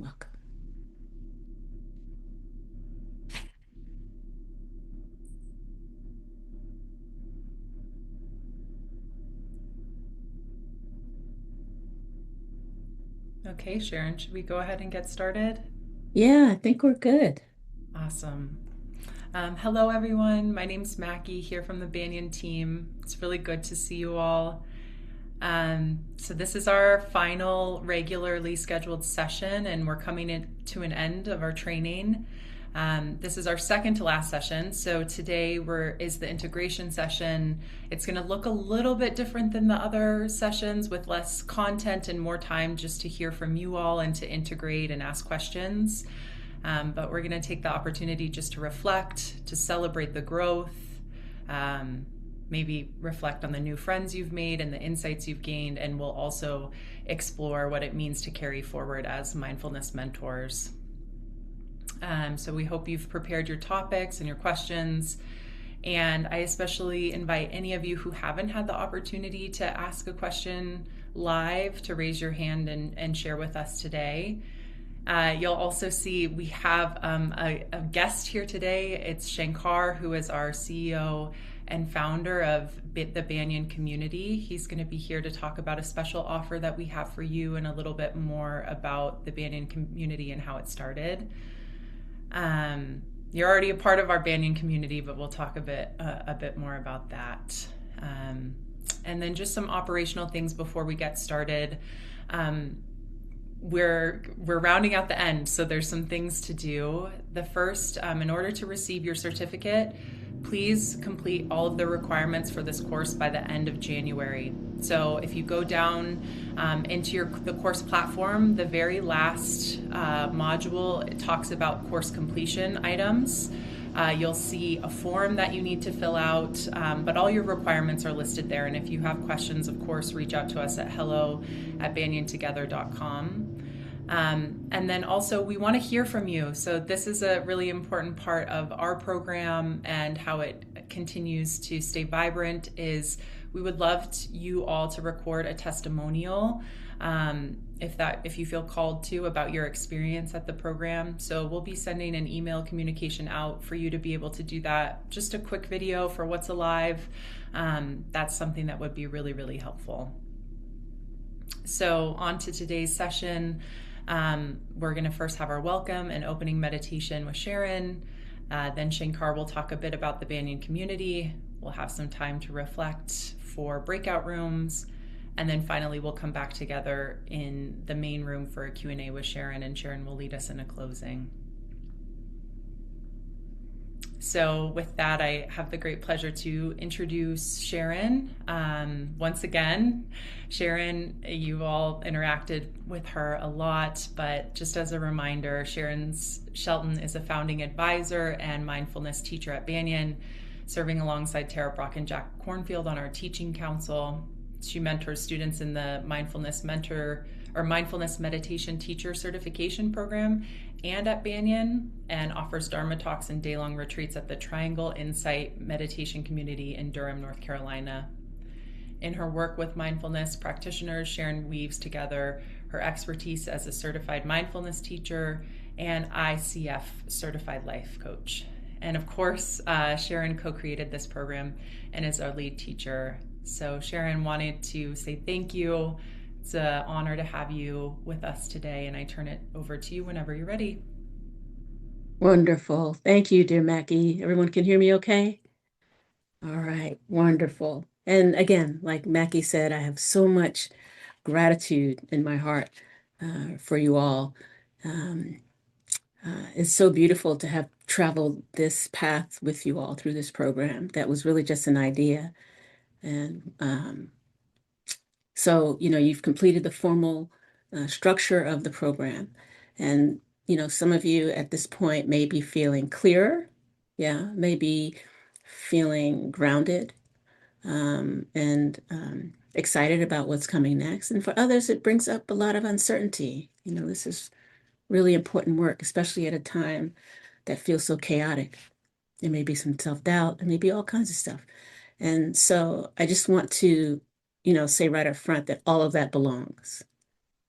Welcome. Okay, Sharon, should we go ahead and get started? Yeah, I think we're good. Awesome. Hello, everyone. My name's Mackie here from the Banyan team. It's really good to see you all. So, this is our final regularly scheduled session, and we're coming to an end of our training. This is our second to last session. So, today is the integration session. It's going to look a little bit different than the other sessions with less content and more time just to hear from you all and to integrate and ask questions. But we're going to take the opportunity just to reflect, to celebrate the growth, um, maybe reflect on the new friends you've made and the insights you've gained, and we'll also explore what it means to carry forward as mindfulness mentors. So we hope you've prepared your topics and your questions. And I especially invite any of you who haven't had the opportunity to ask a question live to raise your hand and share with us today. You'll also see we have a guest here today. It's Shankar, who is our CEO and founder of the Banyan community. He's going to be here to talk about a special offer that we have for you and a little bit more about the Banyan community and how it started. You're already a part of our Banyan community, but we'll talk a bit more about that. Um, and then just some operational things before we get started. Um, we're rounding out the end, so there's some things to do. The first, in order to receive your certificate, please complete all of the requirements for this course by the end of January. So if you go down into the course platform, the very last module, it talks about course completion items. You'll see a form that you need to fill out, but all your requirements are listed there. And if you have questions, of course, reach out to us at hello@banyantogether.com. And then also, we want to hear from you. So, this is a really important part of our program and how it continues to stay vibrant. Is we would love you all to record a testimonial, if you feel called to, about your experience at the program. So we'll be sending an email communication out for you to be able to do that. Just a quick video for what's alive. That's something that would be really, really helpful. So, on to today's session. We're going to first have our welcome and opening meditation with Sharon. Then Shankar will talk a bit about the Banyan community. We'll have some time to reflect for breakout rooms. And then finally, we'll come back together in the main room for a Q&A with Sharon, and Sharon will lead us in a closing. So, with that, I have the great pleasure to introduce Sharon. Once again, Sharon, you've all interacted with her a lot, but just as a reminder, Shelton is a founding advisor and mindfulness teacher at Banyan, serving alongside Tara Brock and Jack Cornfield on our teaching council. She mentors students in the mindfulness meditation teacher certification program and at Banyan, and offers Dharma talks and day-long retreats at the Triangle Insight Meditation Community in Durham, North Carolina. In her work with mindfulness practitioners, Sharon weaves together her expertise as a certified mindfulness teacher and ICF certified life coach. And of course, Sharon co-created this program and is our lead teacher. So Sharon wanted to say thank you. It's an honor to have you with us today, and I turn it over to you whenever you're ready. Wonderful. Thank you, dear Mackie. Everyone can hear me okay? All right, wonderful. And again, like Mackie said, I have so much gratitude in my heart for you all. Um, it's so beautiful to have traveled this path with you all through this program. That was really just an idea. And so, you've completed the formal structure of the program. And, some of you at this point may be feeling clearer. Yeah, maybe feeling grounded and excited about what's coming next. And for others, it brings up a lot of uncertainty. This is really important work, especially at a time that feels so chaotic. There may be some self-doubt, there may be all kinds of stuff. And so I just want to, say right up front that all of that belongs.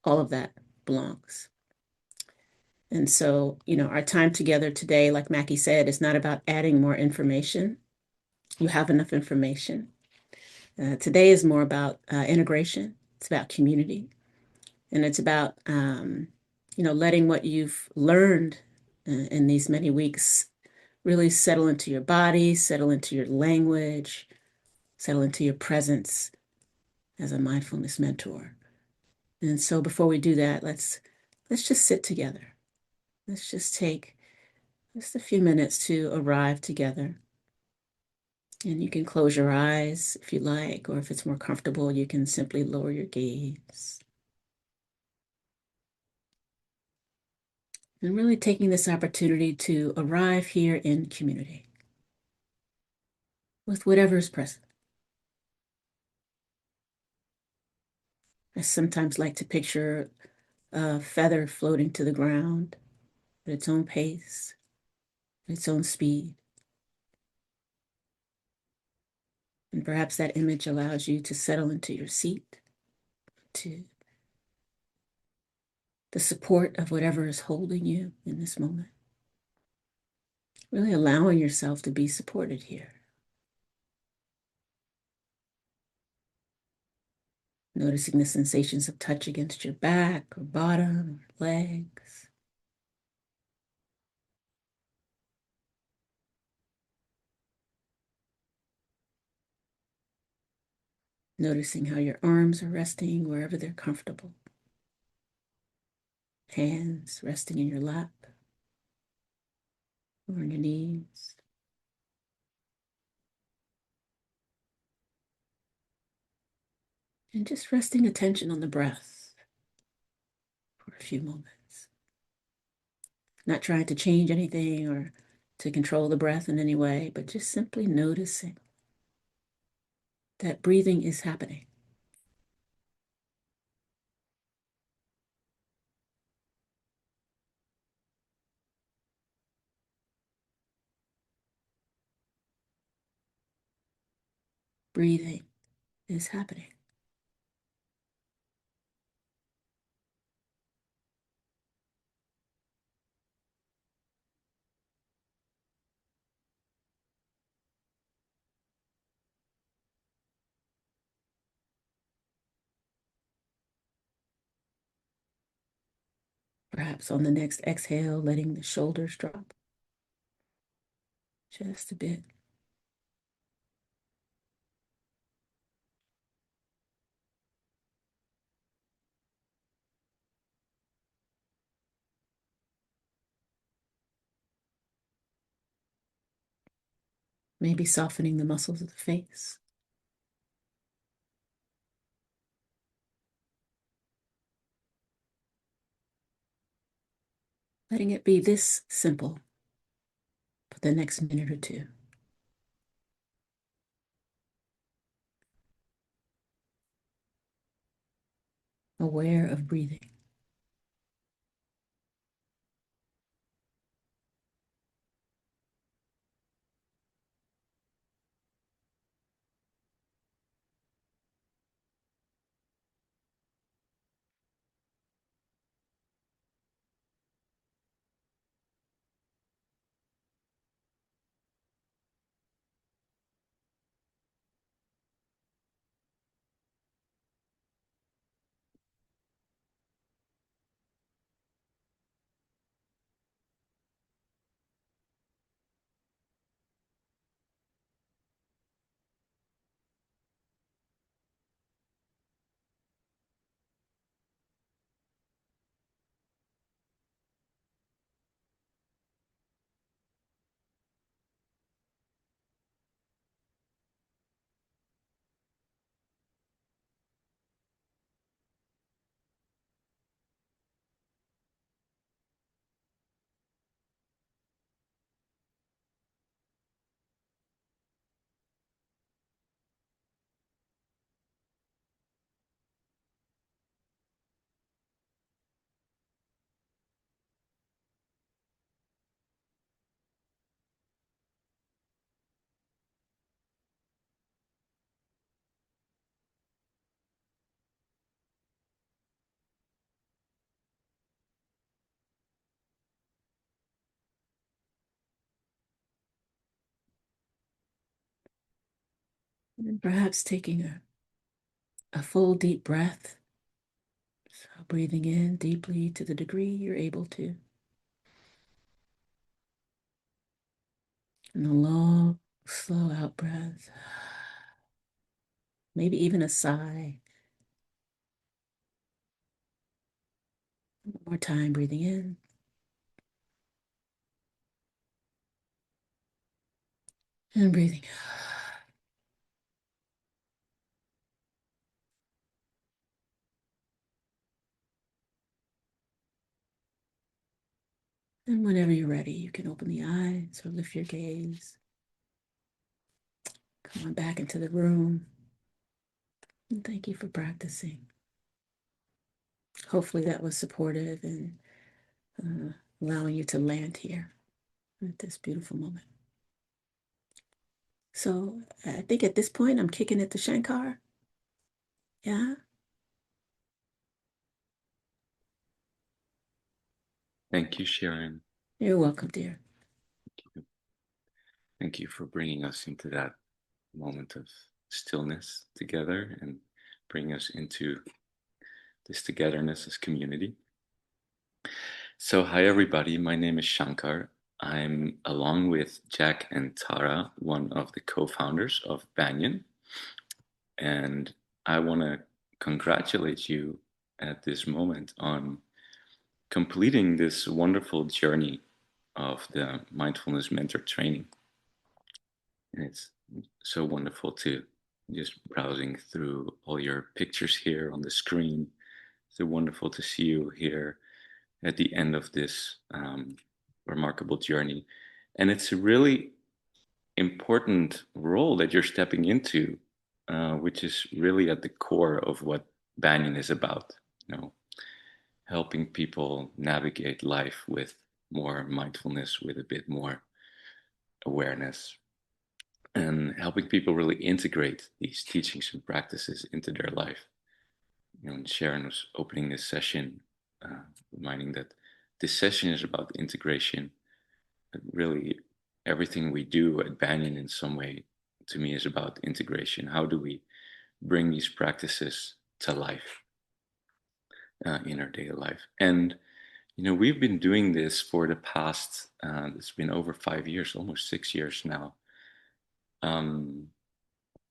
All of that belongs. And so, our time together today, like Mackie said, is not about adding more information. You have enough information. Today is more about integration. It's about community, and it's about letting what you've learned in these many weeks really settle into your body, settle into your language, settle into your presence as a mindfulness mentor. And so, before we do that, let's just sit together. Let's just take just a few minutes to arrive together. And you can close your eyes if you like, or if it's more comfortable, you can simply lower your gaze. And really taking this opportunity to arrive here in community with whatever is present. I sometimes like to picture a feather floating to the ground at its own pace, at its own speed. And perhaps that image allows you to settle into your seat, to the support of whatever is holding you in this moment. Really allowing yourself to be supported here. Noticing the sensations of touch against your back or bottom or legs. Noticing how your arms are resting wherever they're comfortable. Hands resting in your lap or on your knees. And just resting attention on the breath for a few moments. Not trying to change anything or to control the breath in any way, but just simply noticing that breathing is happening. Breathing is happening. Perhaps on the next exhale, letting the shoulders drop just a bit. Maybe softening the muscles of the face. Letting it be this simple for the next minute or two. Aware of breathing. And perhaps taking a full deep breath. So breathing in deeply to the degree you're able to. And a long, slow out breath. Maybe even a sigh. One more time, breathing in and breathing out. And whenever you're ready, you can open the eyes or lift your gaze. Come on back into the room. And thank you for practicing. Hopefully that was supportive and uh, allowing you to land here at this beautiful moment. So I think at this point, I'm kicking it to Shankar. Yeah, Thank you, Sharon. you're welcome, dear. Thank you for bringing us into that moment of stillness together and bring us into this togetherness as community. So, hi, everybody. My name is Shankar. I'm, along with Jack and Tara, one of the co founders of Banyan. And I want to congratulate you at this moment on completing this wonderful journey of the mindfulness mentor training. And it's so wonderful to just browsing through all your pictures here on the screen. It's so wonderful to see you here at the end of this remarkable journey. And it's a really important role that you're stepping into, which is really at the core of what Banyan is about. You know, helping people navigate life with more mindfulness, with a bit more awareness, and helping people really integrate these teachings and practices into their life. You know, and Sharon was opening this session, reminding that this session is about integration. That really, everything we do at Banyan in some way, to me, is about integration. How do we bring these practices to life in our daily life? And you know, we've been doing this for the past. It's been over 5 years, almost 6 years now. Um,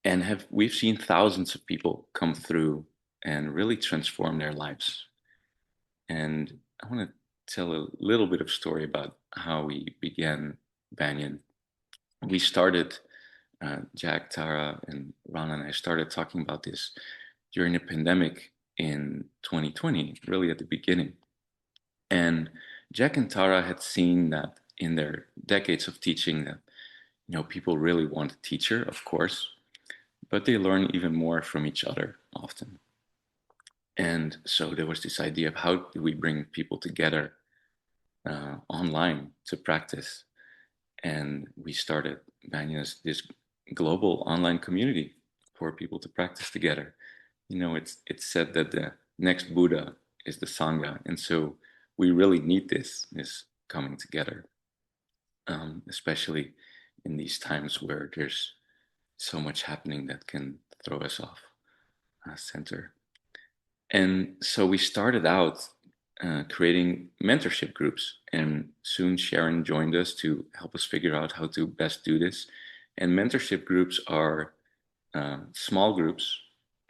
and have we've seen thousands of people come through and really transform their lives. And I want to tell a little bit of story about how we began Banyan. We started, Jack, Tara, and Rana and I started talking about this during the pandemic in 2020, really at the beginning. And Jack and Tara had seen that in their decades of teaching that, you know, people really want a teacher, of course, but they learn even more from each other often. And so there was this idea of how do we bring people together online to practice. And we started Banyan as this global online community for people to practice together. You know, it's said that the next Buddha is the Sangha. And so we really need this coming together, especially in these times where there's so much happening that can throw us off center. And so we started out creating mentorship groups, and soon Sharon joined us to help us figure out how to best do this. And mentorship groups are small groups,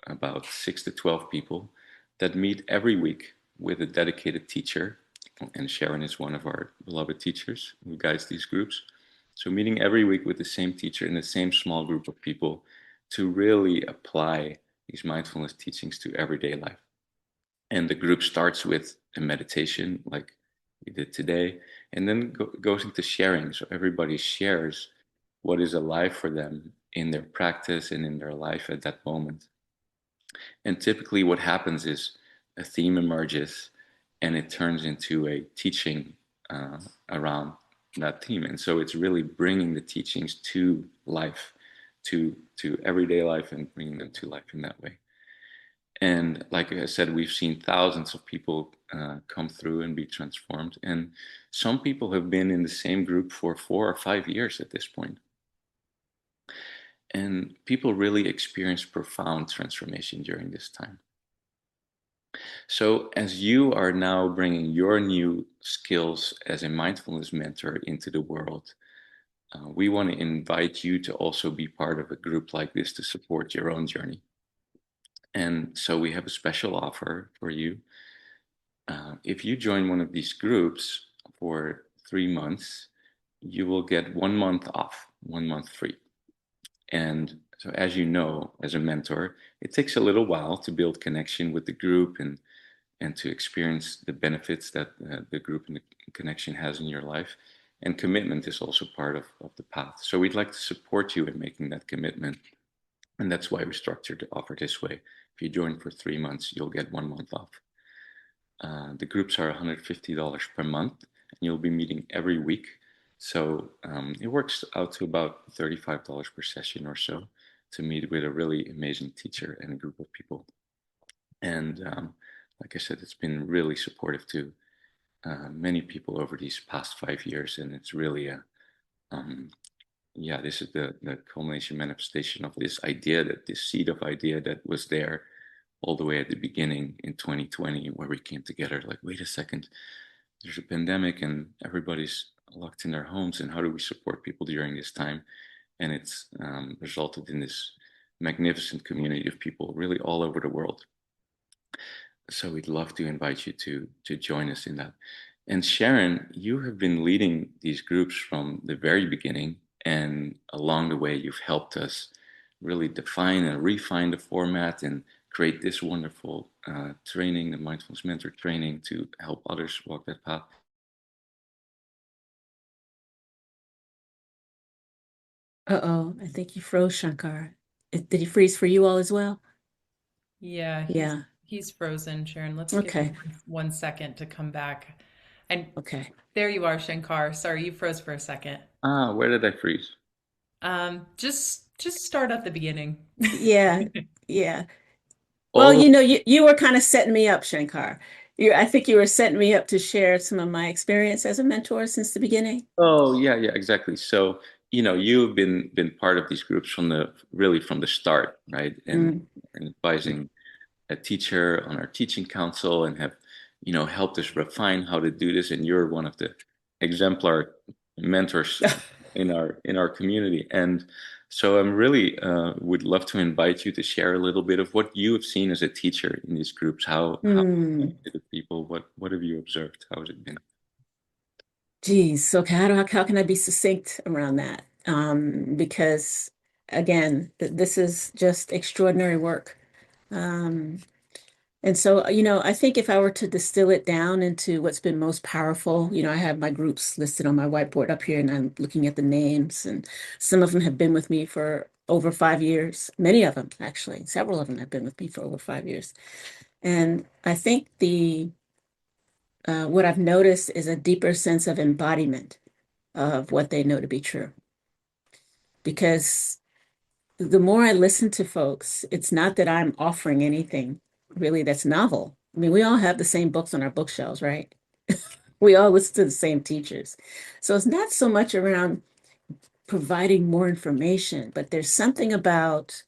about 6 to 12 people, that meet every week with a dedicated teacher. And Sharon is one of our beloved teachers who guides these groups. So, meeting every week with the same teacher in the same small group of people to really apply these mindfulness teachings to everyday life. And the group starts with a meditation like we did today, and then goes into sharing. So everybody shares what is alive for them in their practice and in their life at that moment. And typically what happens is a theme emerges and it turns into a teaching around that theme. And so it's really bringing the teachings to life, to everyday life, and bringing them to life in that way. And like I said, we've seen thousands of people come through and be transformed. And some people have been in the same group for 4 or 5 years at this point. And people really experience profound transformation during this time. So, as you are now bringing your new skills as a mindfulness mentor into the world, we want to invite you to also be part of a group like this to support your own journey. And so, we have a special offer for you. If you join one of these groups for 3 months, you will get 1 month off, 1 month free. And so, as you know, as a mentor, it takes a little while to build connection with the group and to experience the benefits that the group and the connection has in your life. And commitment is also part of the path. So we'd like to support you in making that commitment. And that's why we structured the offer this way. If you join for 3 months, you'll get 1 month off. The groups are $150 per month, and you'll be meeting every week. So it works out to about $35 per session or so to meet with a really amazing teacher and a group of people. And like I said, it's been really supportive to many people over these past 5 years. And it's really yeah, this is the culmination manifestation of this idea, that this seed of idea that was there all the way at the beginning in 2020, where we came together like, wait a second, there's a pandemic and everybody's locked in their homes. And how do we support people during this time? And it's resulted in this magnificent community of people really all over the world. So we'd love to invite you to join us in that. And Sharon, you have been leading these groups from the very beginning, and along the way, you've helped us really define and refine the format and create this wonderful training, the Mindfulness Mentor training, to help others walk that path. Uh-oh, I think you froze, Shankar. Did he freeze for you all as well? Yeah, Yeah. he's frozen, Sharon. Let's give him Okay. 1 second to come back. And Okay. there you are, Shankar. Sorry, you froze for a second. Where did I freeze? Just start at the beginning. Yeah. Yeah. Well, Oh, you were kind of setting me up, Shankar. I think you were setting me up to share some of my experience as a mentor since the beginning. oh yeah, yeah, exactly. So, you've been part of these groups from the start, right? Mm. And advising a teacher on our teaching council and have, helped us refine how to do this. And you're one of the exemplar mentors in our community. And so I'm really would love to invite you to share a little bit of what you have seen as a teacher in these groups. How Hmm. the people, what have you observed? How has it been? Geez. So how can I be succinct around that? Because again, this is just extraordinary work. Um, And so, I think if I were to distill it down into what's been most powerful, I have my groups listed on my whiteboard up here and I'm looking at the names, and some of them have been with me for over 5 years. Many of them, actually, several of them have been with me for over 5 years. And I think what I've noticed is a deeper sense of embodiment of what they know to be true. Because the more I listen to folks, it's not that I'm offering anything really that's novel. I mean, we all have the same books on our bookshelves, right? We all listen to the same teachers. So it's not so much around providing more information, but there's something about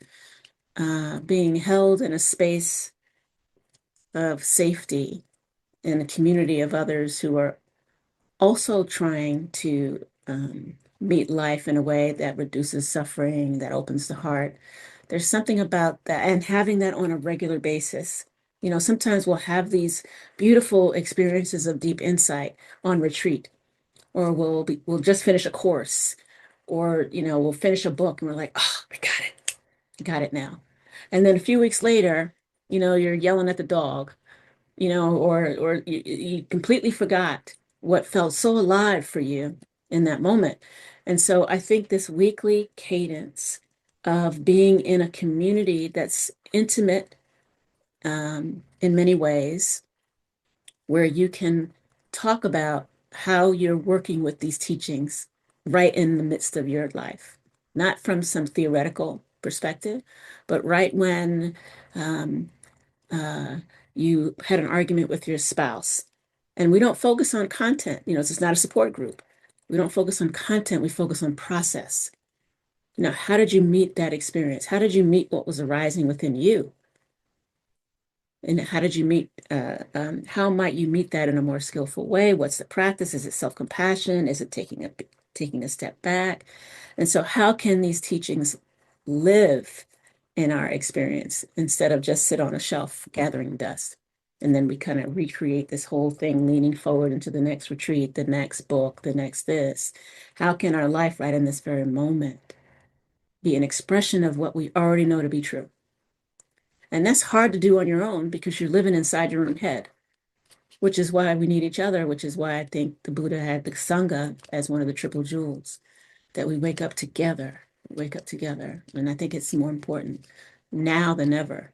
being held in a space of safety in a community of others who are also trying to meet life in a way that reduces suffering, that opens the heart. There's something about that, and having that on a regular basis. Sometimes we'll have these beautiful experiences of deep insight on retreat, or we'll just finish a course, or we'll finish a book and we're like, oh, I got it now. And then a few weeks later, you're yelling at the dog, or you completely forgot what felt so alive for you in that moment. And so I think this weekly cadence of being in a community that's intimate in many ways, where you can talk about how you're working with these teachings right in the midst of your life, not from some theoretical perspective, but right when um, uh, you had an argument with your spouse. And we don't focus on content. It's not a support group. We don't focus on content, we focus on process. How did you meet that experience? How did you meet what was arising within you? And how did you meet, how might you meet that in a more skillful way? What's the practice? Is it self-compassion? Is it taking a step back? And so how can these teachings live in our experience instead of just sit on a shelf gathering dust? And then we kind of recreate this whole thing, leaning forward into the next retreat, the next book, the next this. How can our life right in this very moment be an expression of what we already know to be true? And that's hard to do on your own because you're living inside your own head, which is why we need each other, which is why I think the Buddha had the Sangha as one of the triple jewels, that we wake up together, wake up together. And I think it's more important now than ever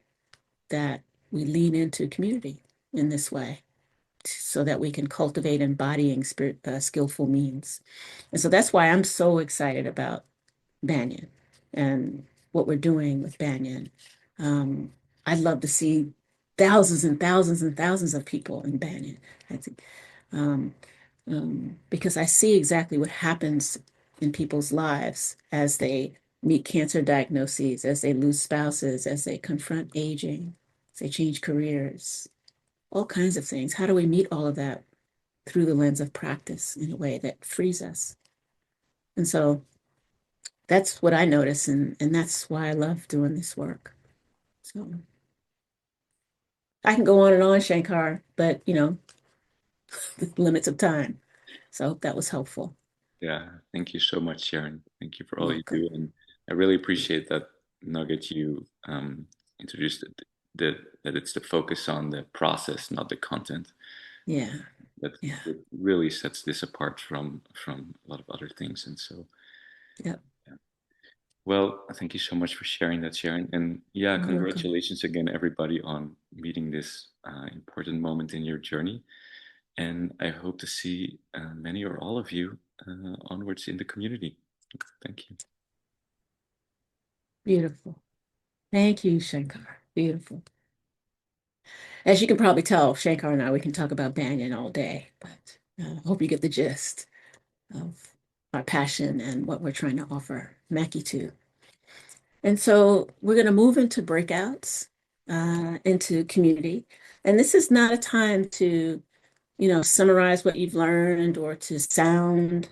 that we lean into community in this way so that we can cultivate embodying skillful means. And so that's why I'm so excited about Banyan and what we're doing with Banyan. Um, I'd love to see thousands and thousands and thousands of people in Banyan. I think, um, because I see exactly what happens in people's lives as they meet cancer diagnoses, as they lose spouses, as they confront aging, as they change careers, all kinds of things. How do we meet all of that through the lens of practice in a way that frees us? And so that's what I notice, and that's why I love doing this work. So I can go on and on, Shankar, but the limits of time. So I hope that was helpful. Yeah, thank you so much, Sharon. Thank you for all you Welcome. do, and I really appreciate that nugget you introduced. That it's the focus on the process, not the content. Yeah, That yeah, it really sets this apart from a lot of other things. And so, yeah. yeah. Well, thank you so much for sharing that, Sharon. And yeah, You're welcome. congratulations again, everybody, on meeting this important moment in your journey. And I hope to see many or all of you onwards in the community. Thank you. Beautiful. Thank you, Shankar. Beautiful. As you can probably tell, Shankar and I, we can talk about Banyan all day, but I hope you get the gist of our passion and what we're trying to offer Mackie too. And so we're going to move into breakouts, into community. And this is not a time to, summarize what you've learned or to sound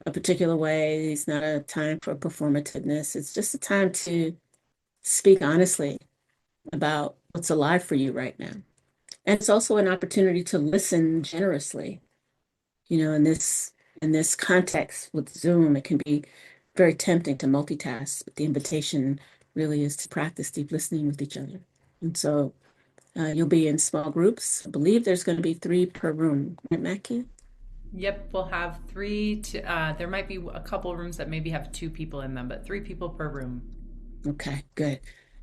a particular way. It's not a time for performativeness. It's just a time to speak honestly about what's alive for you right now. And it's also an opportunity to listen generously. In this context with Zoom, it can be very tempting to multitask, but the invitation really is to practice deep listening with each other. And so you'll be in small groups. I believe there's going to be 3 per room, right, Mackie? Yep, we'll have three to, there might be a couple rooms that maybe have two people in them, but three people per room. Okay, good.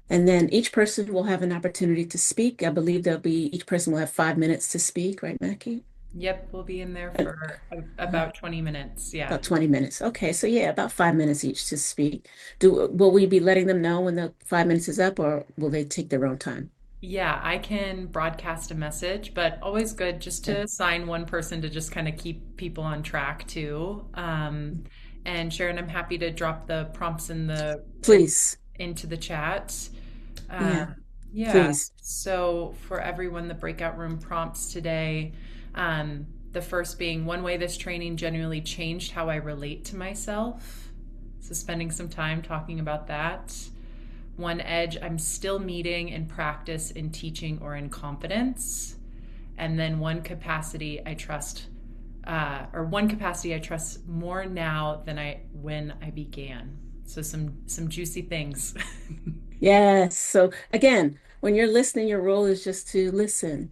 And then each person will have an opportunity to speak. I believe each person will have 5 minutes to speak, right, Mackie? Yep, we'll be in there And, for uh, about 20 minutes. Yeah. about 20 minutes. Okay, so yeah, about 5 minutes each to speak. Will we be letting them know when the 5 minutes is up, or will they take their own time? Yeah, I can broadcast a message, but always good just to Okay. assign one person to just kind of keep people on track too. And Sharon, I'm happy to drop the prompts Please. into the chat. Yeah, Uh, yeah, please. so for everyone, the breakout room prompts today, the first being one way this training genuinely changed how I relate to myself. So spending some time talking about that. One edge I'm still meeting in practice, in teaching, or in confidence. And then one capacity I trust more now than I when I began. So some juicy things. Yes. So again, when you're listening, your role is just to listen,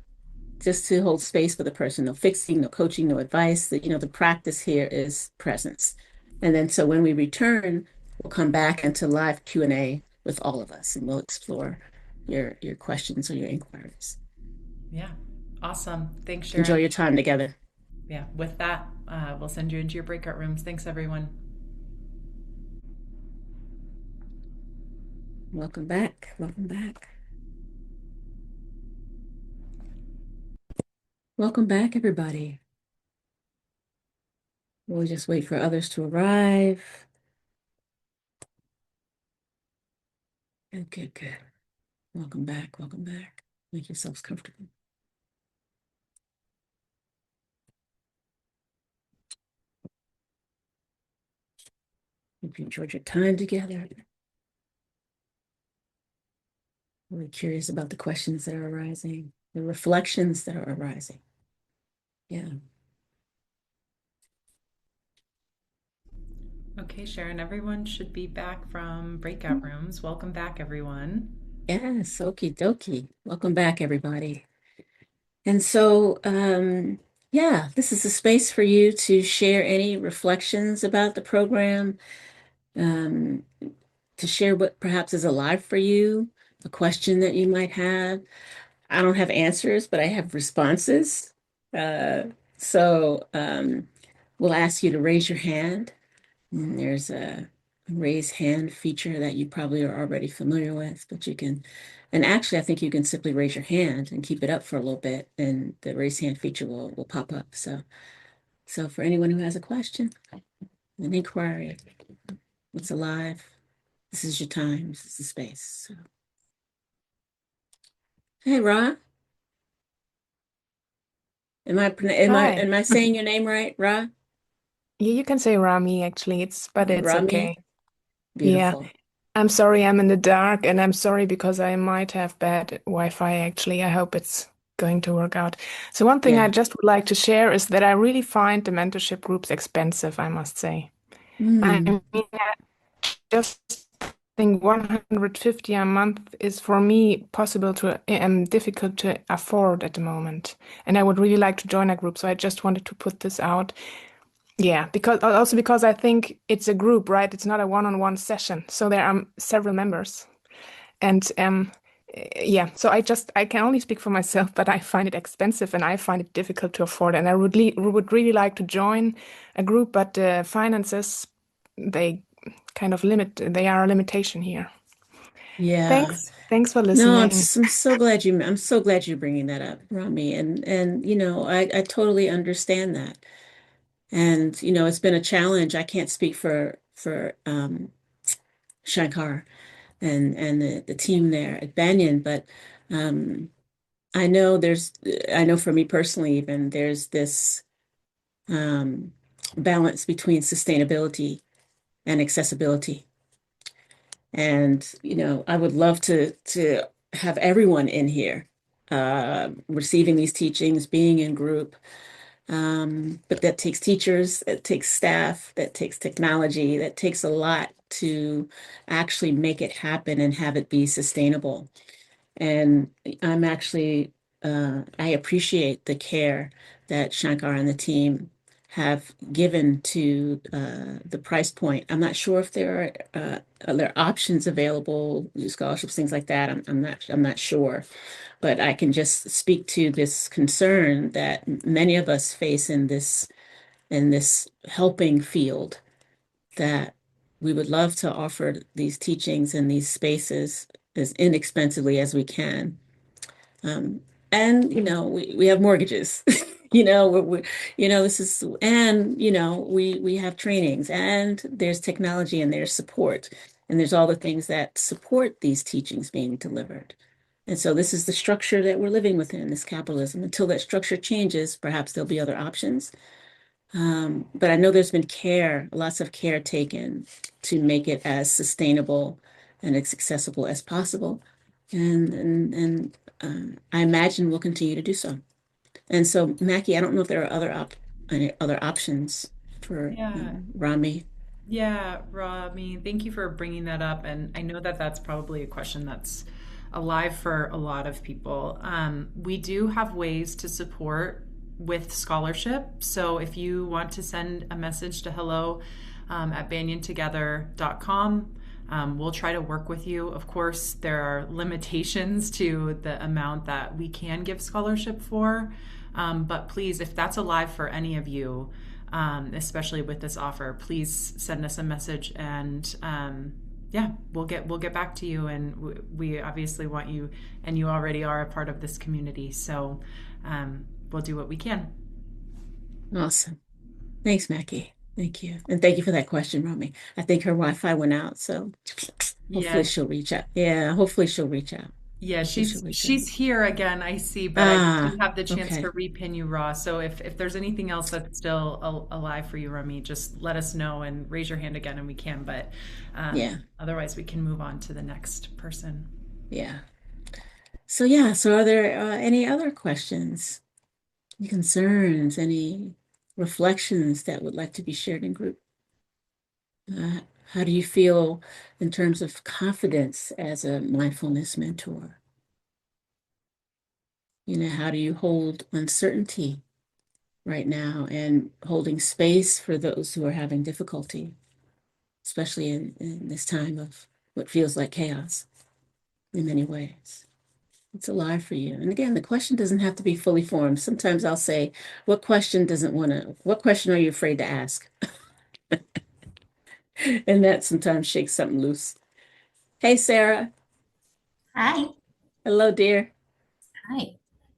just to hold space for the person. No fixing, no coaching, no advice. The practice here is presence. And then so when we return, we'll come back into live Q&A with all of us, and we'll explore your questions or your inquiries. Yeah, awesome. Thanks, Enjoy Sharon. your time together. Yeah, with that, we'll send you into your breakout rooms. Thanks, everyone. Welcome back. Welcome back. Welcome back, everybody. We'll just wait for others to arrive. Good, good, good. Welcome back. Welcome back. Make yourselves comfortable. Hope you enjoyed your time together. Really curious about the questions that are arising, the reflections that are arising. Yeah. Okay, Sharon, everyone should be back from breakout rooms. Welcome back, everyone. Yes, okie dokie. Welcome back, everybody. And so, yeah, this is a space for you to share any reflections about the program, um, to share what perhaps is alive for you, a question that you might have. I don't have answers, but I have responses. Uh, so we'll ask you to raise your hand. And there's a raise hand feature that you probably are already familiar with, but you can, and actually, I think you can simply raise your hand and keep it up for a little bit, and the raise hand feature will pop up. So for anyone who has a question, an inquiry, what's alive, this is your time, this is the space. So, hey, Ra, Hi. am I saying your name right, Ra? Yeah, you can say Rami actually. But it's Rami? okay. Yeah. Beautiful. I'm sorry I'm in the dark and I'm sorry because I might have bad Wi-Fi actually. I hope it's going to work out. So one thing I Yeah. just would like to share is that I really find the mentorship groups expensive, I must say. I Mm, mean, I just think 150 a month is for me possible to difficult to afford at the moment. And I would really like to join a group, so I just wanted to put this out. Yeah, because I think it's a group, right? It's not a one-on-one session. So there are several members. And yeah, so I can only speak for myself, but I find it expensive and I find it difficult to afford. And I would really like to join a group, but the finances, they kind of they are a limitation here. yeah. Thanks for No, listening. I'm so glad you're bringing that up, Rami. And I totally understand that. And it's been a challenge. I can't speak for Shankar and the team there at Banyan, but um, I know I know for me personally, even there's this um, balance between sustainability and accessibility. And I would love to have everyone in here receiving these teachings, being in group. But that takes teachers, that takes staff, that takes technology, that takes a lot to actually make it happen and have it be sustainable. And I'm actually, I appreciate the care that Shankar and the team have given to the price point. I'm not sure if there are options available, scholarships, things like that. I'm not sure, but I can just speak to this concern that many of us face in this helping field, that we would love to offer these teachings and these spaces as inexpensively as we can. um, and we have mortgages. This is, and we have trainings, and there's technology, and there's support, and there's all the things that support these teachings being delivered. And so this is the structure that we're living within, this capitalism. Until that structure changes, perhaps there'll be other options. But I know there's been lots of care taken to make it as sustainable and as accessible as possible. And I imagine we'll continue to do so. And so, Mackie, I don't know if there are any other options for Yeah, Rami. yeah, Rami, thank you for bringing that up. And I know that that's probably a question that's alive for a lot of people. We do have ways to support with scholarship. So if you want to send a message to hello at banyantogether.com, we'll try to work with you. Of course, there are limitations to the amount that we can give scholarship for. But please, if that's alive for any of you, especially with this offer, please send us a message, and yeah, we'll get back to you. And we obviously want you, and you already are a part of this community, so we'll do what we can. Awesome. Thanks, Mackie. Thank you. And thank you for that question, Rami. I think her Wi-Fi went out. So Hopefully Yeah, she'll reach out. Yeah, hopefully she'll reach out. yeah, Hopefully she'll reach out. she's here again, I see, but I Ah, didn't have the chance to okay. repin you raw. So if there's anything else that's still alive for you, Remy, just let us know and raise your hand again, and we can. But Yeah, otherwise, we can move on to the next person. yeah. So yeah, so are there any other questions, any concerns, any reflections that would like to be shared in group? Uh, how do you feel in terms of confidence as a mindfulness mentor? How do you hold uncertainty right now and holding space for those who are having difficulty, especially in this time of what feels like chaos in many ways? It's alive for you. And again, the question doesn't have to be fully formed. Sometimes I'll say, what question are you afraid to ask? And that sometimes shakes something loose. Hey, Sarah. Hi. Hello, dear. Hi.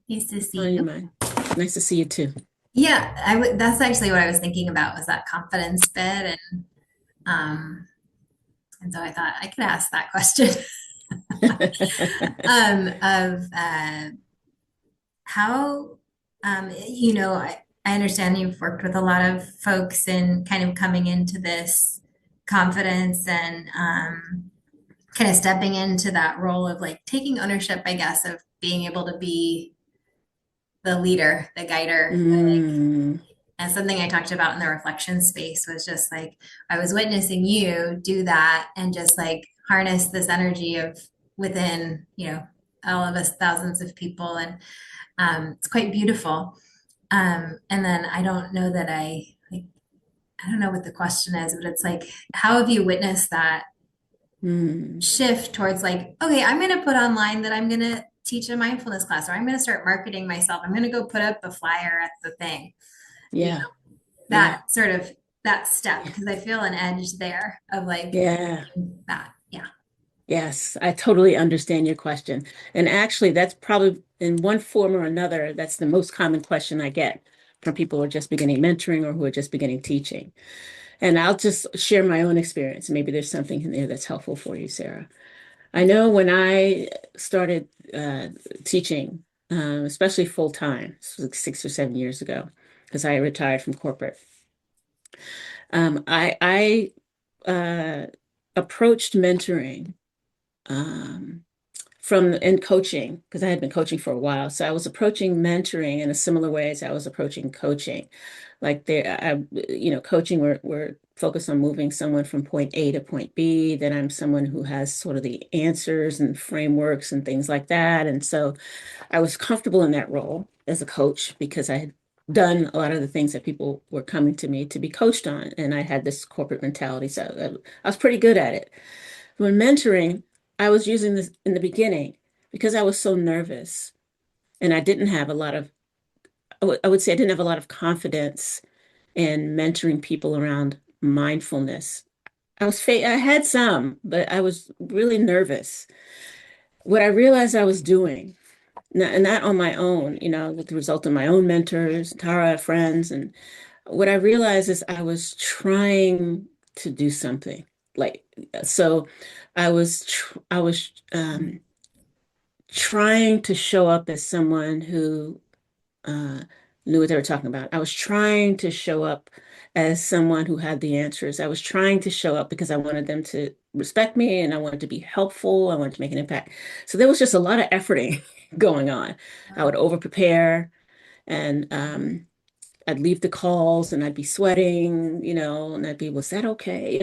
Nice to What's see on your you. mind? Nice to see you too. Yeah, that's actually what I was thinking about was that confidence bit um and so I thought I could ask that question of how I understand you've worked with a lot of folks in kind of coming into this confidence and kind of stepping into that role of like taking ownership, I guess, of being able to be the leader, the guider, Mm, and something I talked about in the reflection space was just like I was witnessing you do that and just like harness this energy of within, all of us, thousands of people. And it's quite beautiful. And then I don't know that I don't know what the question is, but it's like, how have you witnessed that mm, shift towards like, okay, I'm going to put online that I'm going to teach a mindfulness class or I'm going to start marketing myself. I'm going to go put up a flyer at the thing. You yeah, yeah, that sort of that step yeah, because I feel an edge there of like yeah. that. Yeah. Yes, I totally understand your question. And actually, that's probably in one form or another, that's the most common question I get from people who are just beginning mentoring or who are just beginning teaching. And I'll just share my own experience. Maybe there's something in there that's helpful for you, Sarah. I know when I started teaching, especially full time, this was like 6 or 7 years ago, because I retired from corporate. I approached mentoring um, from in coaching because I had been coaching for a while. So I was approaching mentoring in a similar way as I was approaching coaching. Like coaching, we're focused on moving someone from point A to point B. Then I'm someone who has sort of the answers and frameworks and things like that. And so I was comfortable in that role as a coach because I had done a lot of the things that people were coming to me to be coached on. And I had this corporate mentality. So I was pretty good at it. When mentoring, I was using this in the beginning because I was so nervous and I didn't have a lot of, I would say I didn't have a lot of confidence in mentoring people around mindfulness. I had some, but I was really nervous. What I realized I was doing, and not on my own, with the result of my own mentors, Tara, friends, and what I realized is I was trying to do something. Like, so I was trying to show up as someone who uh, knew what they were talking about. I was trying to show up as someone who had the answers. I was trying to show up because I wanted them to respect me and I wanted to be helpful. I wanted to make an impact. So there was just a lot of efforting going on. I would over prepare and I'd leave the calls and I'd be sweating, and I'd be, was that okay?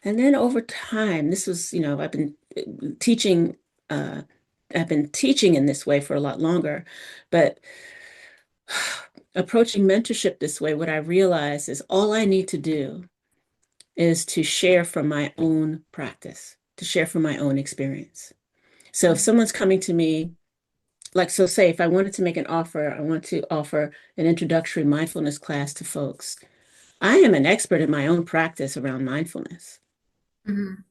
And then over time, this was, teaching, uh, I've been teaching in this way for a lot longer, but approaching mentorship this way, what I realize is all I need to do is to share from my own practice, to share from my own experience. So if someone's coming to me, like, so say if I wanted to make an offer, I want to offer an introductory mindfulness class to folks. I am an expert in my own practice around mindfulness. Mhm.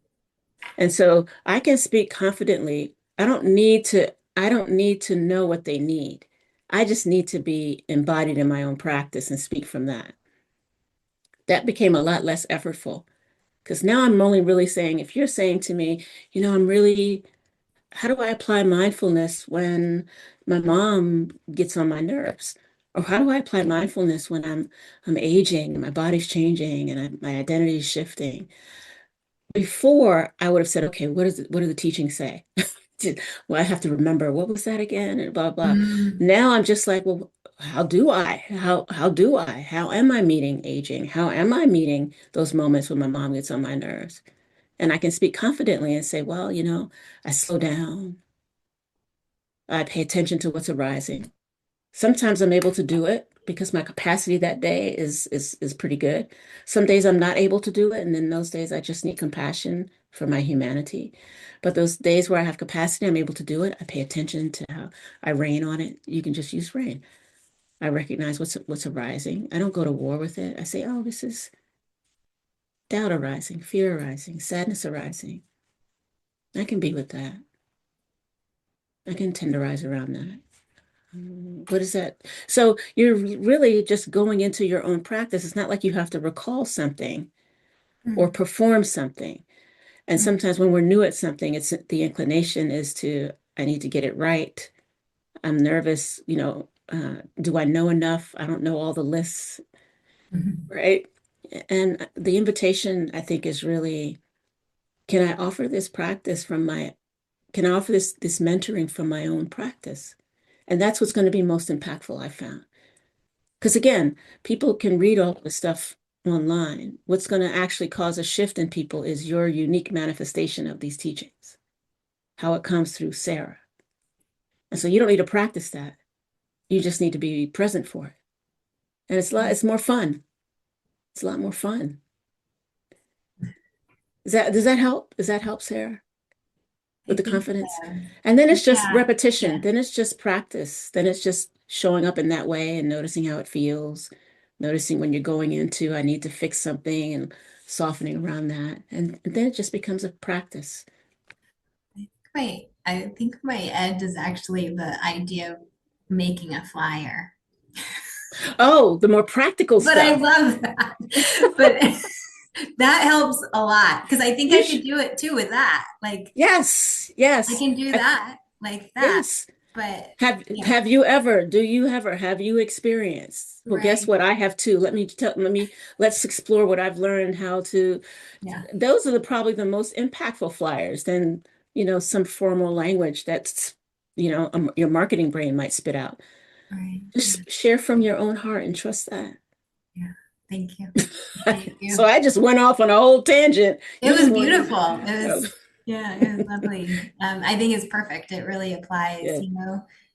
And so I can speak confidently. I don't need to know what they need. I just need to be embodied in my own practice and speak from that. That became a lot less effortful Because now I'm only really saying, if you're saying to me, I'm really, how do I apply mindfulness when my mom gets on my nerves? Or how do I apply mindfulness when I'm aging and my body's changing and my identity is shifting? Before I would have said, okay, what do the teachings say? Well, I have to remember what was that again and blah blah. Mm, Now I'm just like, well, how do I? How do I? How am I meeting aging? How am I meeting those moments when my mom gets on my nerves? And I can speak confidently and say, well, I slow down. I pay attention to what's arising. Sometimes I'm able to do it because my capacity that day is pretty good. Some days I'm not able to do it, and then those days I just need compassion for my humanity. But those days where I have capacity, I'm able to do it. I pay attention to how I rain on it. You can just use rain. I recognize what's arising. I don't go to war with it. I say, oh, this is doubt arising, fear arising, sadness arising. I can be with that. I can tenderize around that. What is that? So you're really just going into your own practice. It's not like you have to recall something or mm, perform something. And mm, sometimes when we're new at something, it's the inclination is to, I need to get it right. I'm nervous, do I know enough? I don't know all the lists, mhm, right? And the invitation, I think, is really, can I offer this practice can I offer this mentoring from my own practice? And that's what's going to be most impactful, I found. Because again, people can read all the stuff online. What's going to actually cause a shift in people is your unique manifestation of these teachings, how it comes through Sarah. And so you don't need to practice that. You just need to be present for it. And it's more fun. It's a lot more fun. Does that help? Does that help, Sarah, with I the think confidence? so. And then it's just Yeah, repetition. yeah, Then it's just practice. Then it's just showing up in that way and noticing how it feels, noticing when you're going into, I need to fix something and softening around that. And then it just becomes a practice. I think my ed is actually the idea of making a flyer. Oh, the more practical But I stuff. love that. But that helps a lot because I think You I could should, do it too with that. Like yes, I yes, can do that like that. yes. But Have yeah, have you ever, do you ever, have you experienced? Well, guess right. what? I have too. Let's explore what I've learned how to. Yeah, Those are probably the most impactful flyers than, some formal language that's, your marketing brain might spit out. right. Yeah, Just share from your own heart and trust that. yeah. Thank you. Thank So you. I just went off on a whole tangent. It You was just want beautiful. It to, was, yeah, it was lovely. I think it's perfect. It really applies, yeah,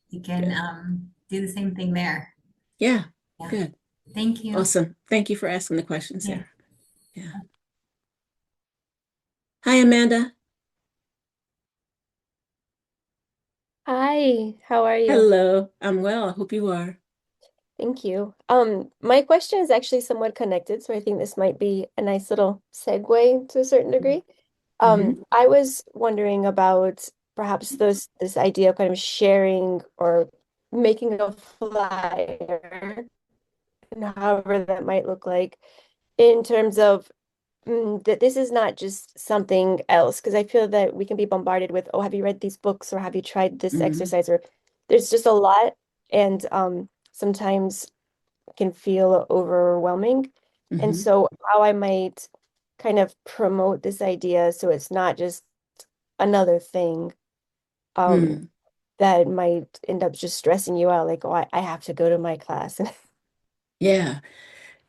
you can yeah, do the same thing there. yeah, Yeah. good. Thank you. Awesome. Thank you for asking the question, Yeah. Sarah. Yeah. Hi, Amanda. Hi, how are you? Hello. I'm well. I hope you are. Thank you. My question is actually somewhat connected, so I think this might be a nice little segue to a certain degree. Hmm. I was wondering about perhaps this idea of kind of sharing or making a flyer, and however that might look like, in terms of that this is not just something else, because I feel that we can be bombarded with, oh, have you read these books or have you tried this Hmm. exercise? Or there's just a lot, and sometimes can feel overwhelming. And Hmm. so, how I might kind of promote this idea so it's not just another thing um, Hmm. that might end up just stressing you out, like, oh, I have to go to my class. Yeah.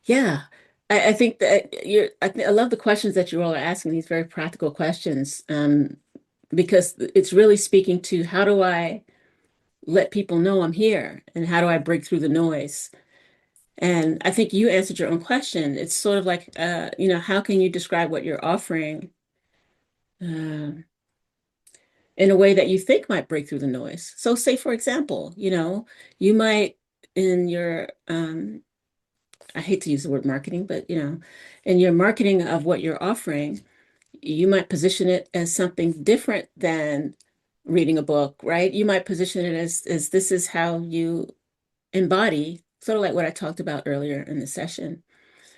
Yeah. I think that I love the questions that you all are asking, these very practical questions, because it's really speaking to how do I let people know I'm here and how do I break through the noise? And I think you answered your own question. It's sort of like, how can you describe what you're offering uh, in a way that you think might break through the noise? So, say, for example, you might in your, I hate to use the word marketing, but, in your marketing of what you're offering, you might position it as something different than reading a book, right? You might position it as this is how you embody, sort of like what I talked about earlier in the session.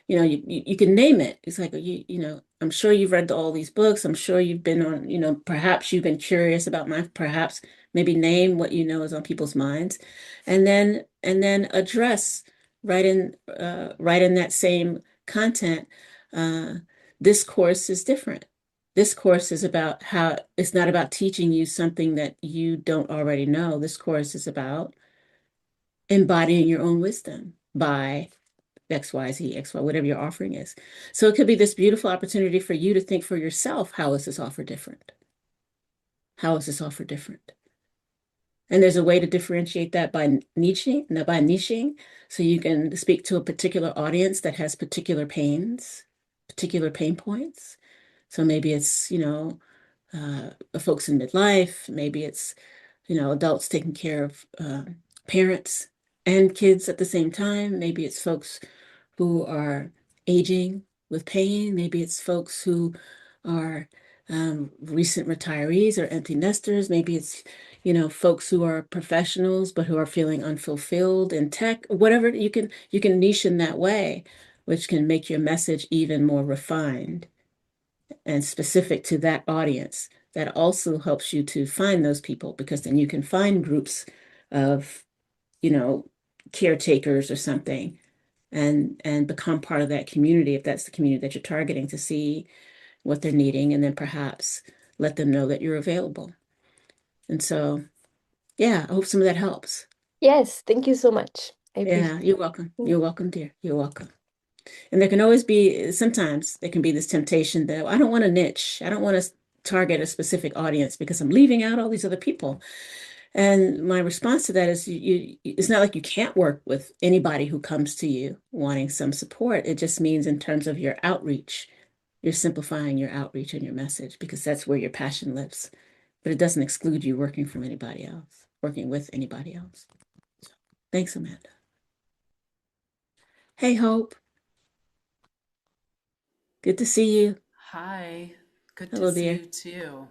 you can name it. It's like I'm sure you've read all these books. I'm sure you've been on, perhaps you've been curious about perhaps maybe name what you know is on people's minds, and then address right in that same content. Uh, this course is different. This course is about how it's not about teaching you something that you don't already know. This course is about embodying your own wisdom by X, Y, Z, X, Y, whatever your offering is. So it could be this beautiful opportunity for you to think for yourself, how is this offer different? How is this offer different? And there's a way to differentiate that by niching. So you can speak to a particular audience that has particular particular pain points. So maybe it's, folks in midlife, maybe it's, adults taking care of parents and kids at the same time. Maybe it's folks who are aging with pain. Maybe it's folks who are recent retirees or empty nesters. Maybe it's, folks who are professionals but who are feeling unfulfilled in tech. Whatever you can niche in that way, which can make your message even more refined and specific to that audience. That also helps you to find those people because then you can find groups of, you know, caretakers or something and become part of that community if that's the community that you're targeting to see what they're needing and then perhaps let them know that you're available. And so, yeah, I hope some of that helps. Yes, thank you so much. I Yeah, appreciate you're welcome. it. You're welcome, dear. You're welcome. And there can always be, sometimes there can be this temptation that I don't want to niche. I don't want to target a specific audience because I'm leaving out all these other people. And my response to that is it's not like you can't work with anybody who comes to you wanting some support. It just means in terms of your outreach, you're simplifying your outreach and your message because that's where your passion lives. But it doesn't exclude you working with anybody else. So, thanks, Amanda. Hey, Hope. Good to see you. Hi, good to Hello, see dear. you too.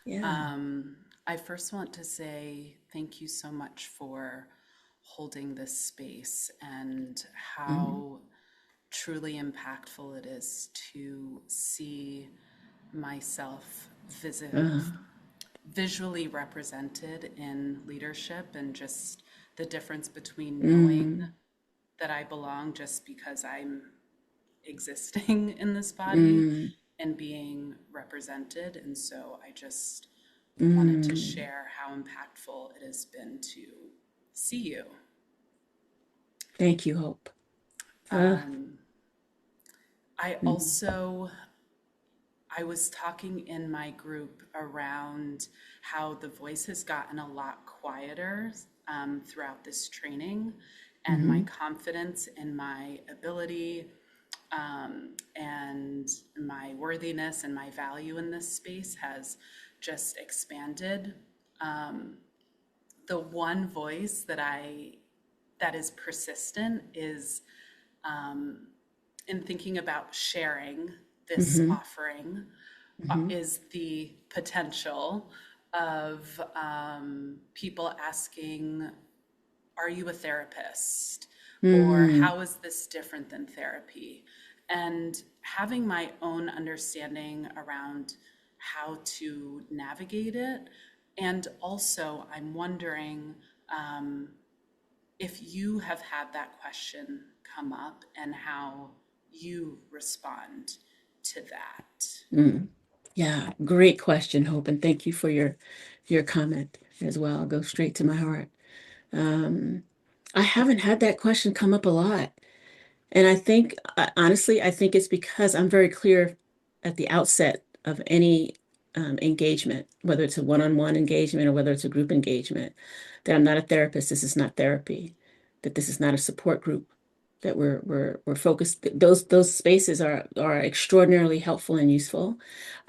Yeah. Um, I first want to say thank you so much for holding this space and Mm, how truly impactful it is to see myself uh, visually represented in leadership and just the difference between knowing mm, that I belong just because I'm existing in this body mm, and being represented. And so I just wanted to mm. share how impactful it has been to see you. Thank you, Hope. Uh, Um, I mm, also, I was talking in my group around how the voice has gotten a lot quieter throughout this training, and my mm-hmm, confidence in my ability and my worthiness and my value in this space has just expanded. The one voice that is persistent is in thinking about sharing this mm-hmm, offering mm-hmm, is the potential of people asking, are you a therapist? Or mm, how is this different than therapy? And having my own understanding around how to navigate it. And also, I'm wondering if you have had that question come up and how you respond to that. mm. Yeah, great question, Hope, and thank you for your comment as well. I'll go straight to my heart. Um, I haven't had that question come up a lot. And I think, honestly, I think it's because I'm very clear at the outset of any engagement, whether it's a one-on-one engagement or whether it's a group engagement, that I'm not a therapist. This is not therapy, that this is not a support group, that we're focused. Those spaces are extraordinarily helpful and useful.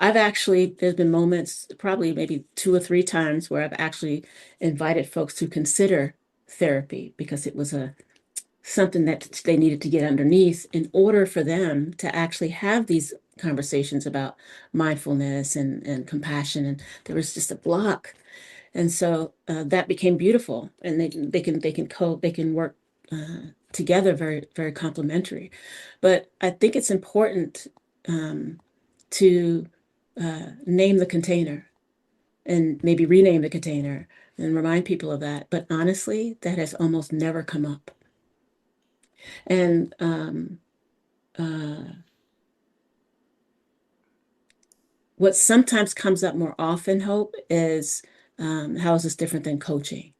There's been moments, probably maybe two or three times, where I've actually invited folks to consider therapy because it was something that they needed to get underneath in order for them to actually have these conversations about mindfulness and compassion. And there was just a block. And so that became beautiful. And they can work together very, very complementary. But I think it's important to name the container and maybe rename the container and remind people of that. But honestly, that has almost never come up. And what sometimes comes up more often, Hope, is how is this different than coaching?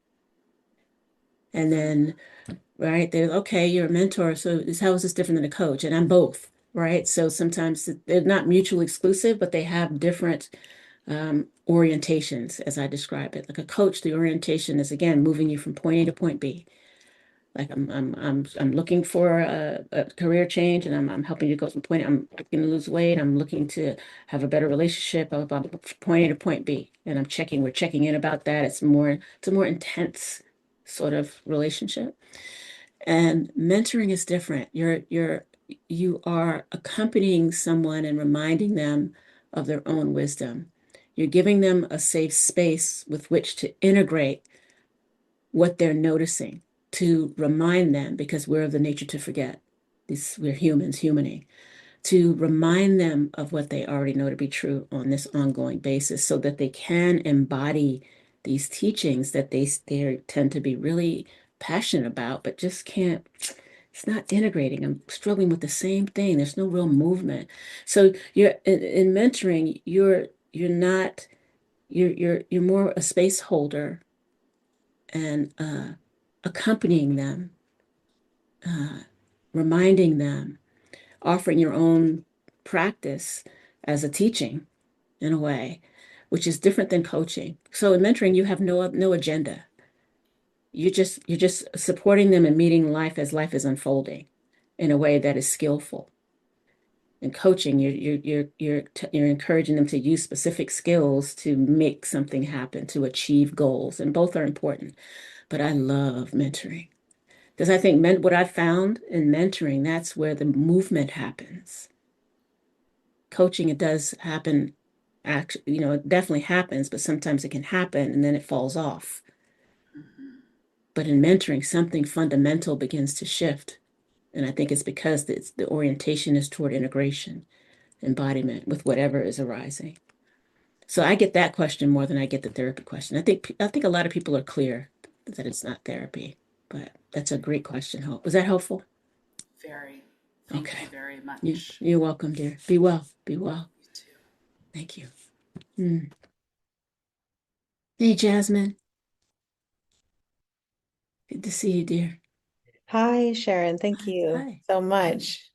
And then, right, they're okay, you're a mentor, so how is this different than a coach? And I'm both, right? So sometimes they're not mutually exclusive, but they have different orientations, as I describe it. Like a coach, the orientation is again moving you from point A to point B. Like I'm looking for a career change, and I'm helping you go from point. I'm looking to lose weight. I'm looking to have a better relationship. About point A to point B, and we're checking in about that. It's a more intense sort of relationship. And mentoring is different. You are accompanying someone and reminding them of their own wisdom. You're giving them a safe space with which to integrate what they're noticing, to remind them, because we're of the nature to forget. We're humans, humaning, to remind them of what they already know to be true on this ongoing basis so that they can embody these teachings that they tend to be really passionate about, but just can't, it's not integrating. I'm struggling with the same thing. There's no real movement. So you're in mentoring, you're not, you're more a space holder and accompanying them, uh, reminding them, offering your own practice as a teaching in a way, which is different than coaching. So in mentoring, you have no agenda. You're just supporting them and meeting life is unfolding in a way that is skillful. In coaching, you're encouraging them to use specific skills to make something happen, to achieve goals, and both are important. But I love mentoring. Because I think what I found in mentoring, that's where the movement happens. Coaching, it does happen, actually, it definitely happens, but sometimes it can happen and then it falls off. But in mentoring, something fundamental begins to shift. And I think it's because the orientation is toward integration, embodiment with whatever is arising. So I get that question more than I get the therapy question. I think a lot of people are clear that it's not therapy, but that's a great question, Hope. Was that helpful? Very. Thank Okay. you very You, much. you're welcome, dear. Be well. Be well. You too. Thank you. Mm. Hey, Jasmine. Good to see you, dear. Hi, Sharon. Thank you Hi. so Mm, much.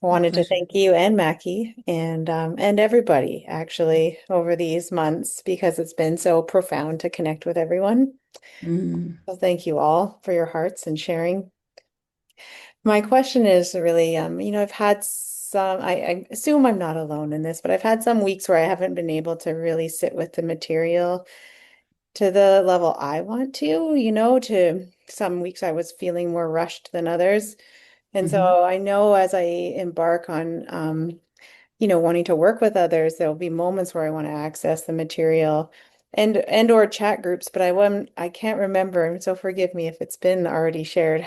I my wanted to pleasure. thank you and Mackie and everybody actually over these months because it's been so profound to connect with everyone. Mm, So thank you all for your hearts and sharing. My question is really, I've had I assume I'm not alone in this, but I've had some weeks where I haven't been able to really sit with the material to the level I want to some weeks I was feeling more rushed than others. And hmm so I know as I embark on, wanting to work with others, there'll be moments where I want to access the material and or chat groups, but I can't remember, and so forgive me if it's been already shared,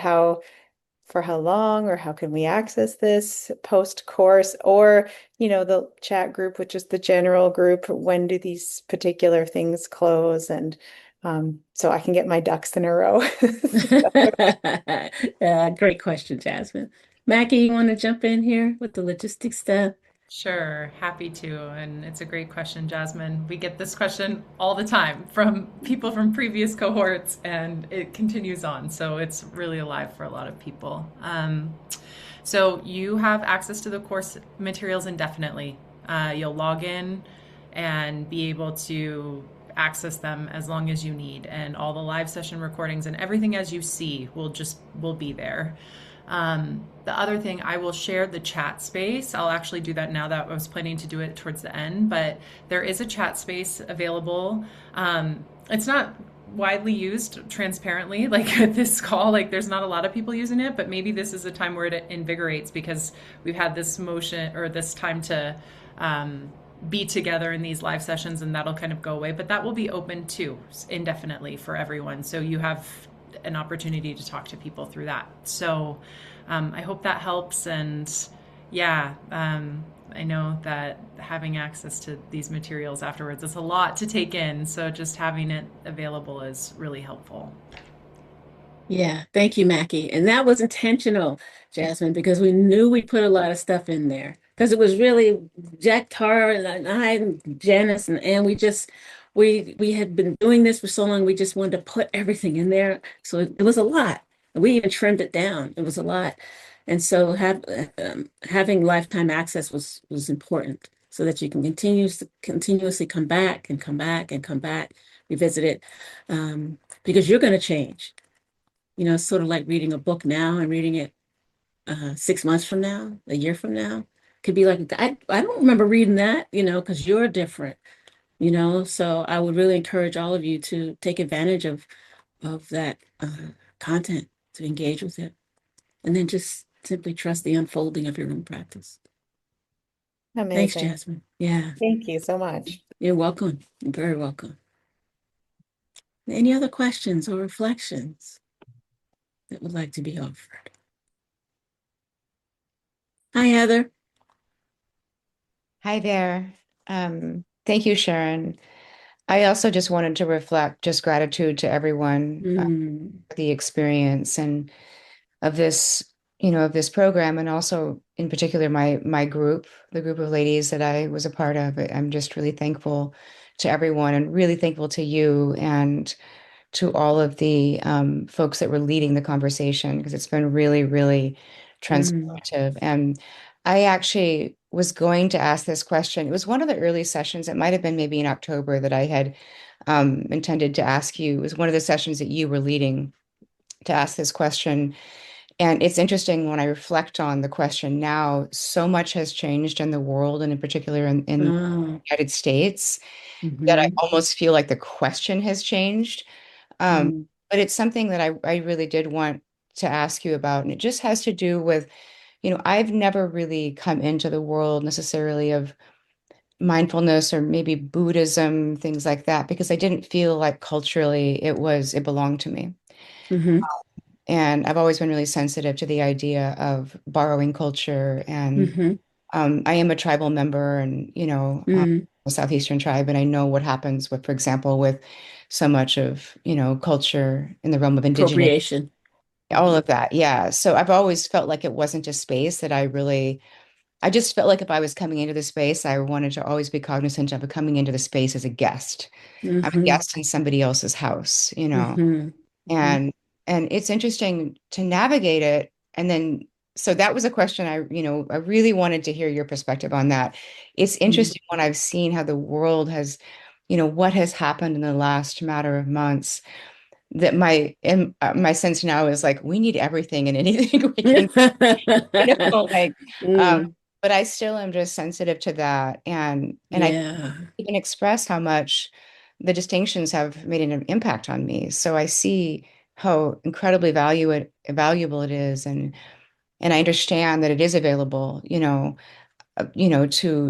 for how long or how can we access this post course or, the chat group, which is the general group, when do these particular things close? And so I can get my ducks in a row. Great question, Jasmine. Mackie, you want to jump in here with the logistics stuff? Sure, happy to. And it's a great question, Jasmine. We get this question all the time from people from previous cohorts, and it continues on. So it's really alive for a lot of people. So you have access to the course materials indefinitely. You'll log in and be able to access them as long as you need, and all the live session recordings and everything as you see will be there. The other thing, I will share the chat space. I'll actually do that now that I was planning to do it towards the end, but there is a chat space available. It's not widely used transparently, like at this call, like there's not a lot of people using it, but maybe this is a time where it invigorates because we've had this motion or this time to be together in these live sessions, and that'll kind of go away, but that will be open too indefinitely for everyone. So you have an opportunity to talk to people through that. So I hope that helps. And yeah, I know that having access to these materials afterwards is a lot to take in. So just having it available is really helpful. Yeah, thank you, Mackie. And that was intentional, Jasmine, because we knew we put a lot of stuff in there. Because it was really Jack Tar and I and Janice and Ann, we had been doing this for so long, we just wanted to put everything in there. So it was a lot. We even trimmed it down. It was a lot. And so having lifetime access was important so that you can continuously come back and come back and come back, revisit it, because you're going to change. It's sort of like reading a book now and reading it 6 months from now, a year from now. Could be like, I don't remember reading that, because you're different. So I would really encourage all of you to take advantage of that content, to engage with it, and then just simply trust the unfolding of your own practice. Thanks, Amazing. Jasmine. Yeah, Thank you so much. you're welcome. You're very welcome. Any other questions or reflections that would like to be offered? Hi, Heather. Hi there. Thank you, Sharon. I also just wanted to reflect just gratitude to everyone for the experience and of this, of this program, and also in particular my group, the group of ladies that I was a part of. I'm just really thankful to everyone and really thankful to you and to all of the folks that were leading the conversation because it's been really, really transformative. And I actually was going to ask this question. It was one of the early sessions. It might have been maybe in October that I had intended to ask you. It was one of the sessions that you were leading to ask this question. And it's interesting when I reflect on the question now, so much has changed in the world and in particular in the United States that I almost feel like the question has changed. But it's something that I really did want to ask you about. And it just has to do with, I've never really come into the world necessarily of mindfulness or maybe Buddhism, things like that, because I didn't feel like culturally it belonged to me. And I've always been really sensitive to the idea of borrowing culture. And I am a tribal member and, a Southeastern tribe. And I know what happens with, for example, with so much of, culture in the realm of indigenous, Appropriation. all of that. Yeah. So I've always felt like it wasn't a space that I just felt like if I was coming into the space, I wanted to always be cognizant of coming into the space as a guest. I'm a guest in somebody else's house, and it's interesting to navigate it. And then, so that was a question I really wanted to hear your perspective on that. It's interesting when I've seen how the world has, what has happened in the last matter of months, that my sense now is like, we need everything and anything we can, like, but I still am just sensitive to that. And I Yeah. can express how much the distinctions have made an impact on me. So I see how incredibly valuable it is, and I understand that it is available, to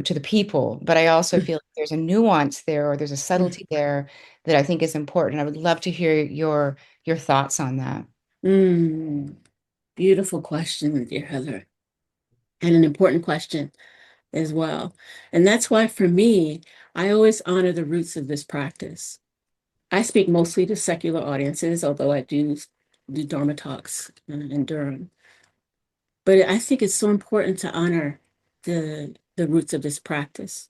the people. But I also feel like there's a nuance there, or there's a subtlety there that I think is important. I would love to hear your thoughts on that. Beautiful question, dear Heather, and an important question as well. And that's why for me, I always honor the roots of this practice. I speak mostly to secular audiences, although I do Dharma talks in Durham. But I think it's so important to honor the roots of this practice.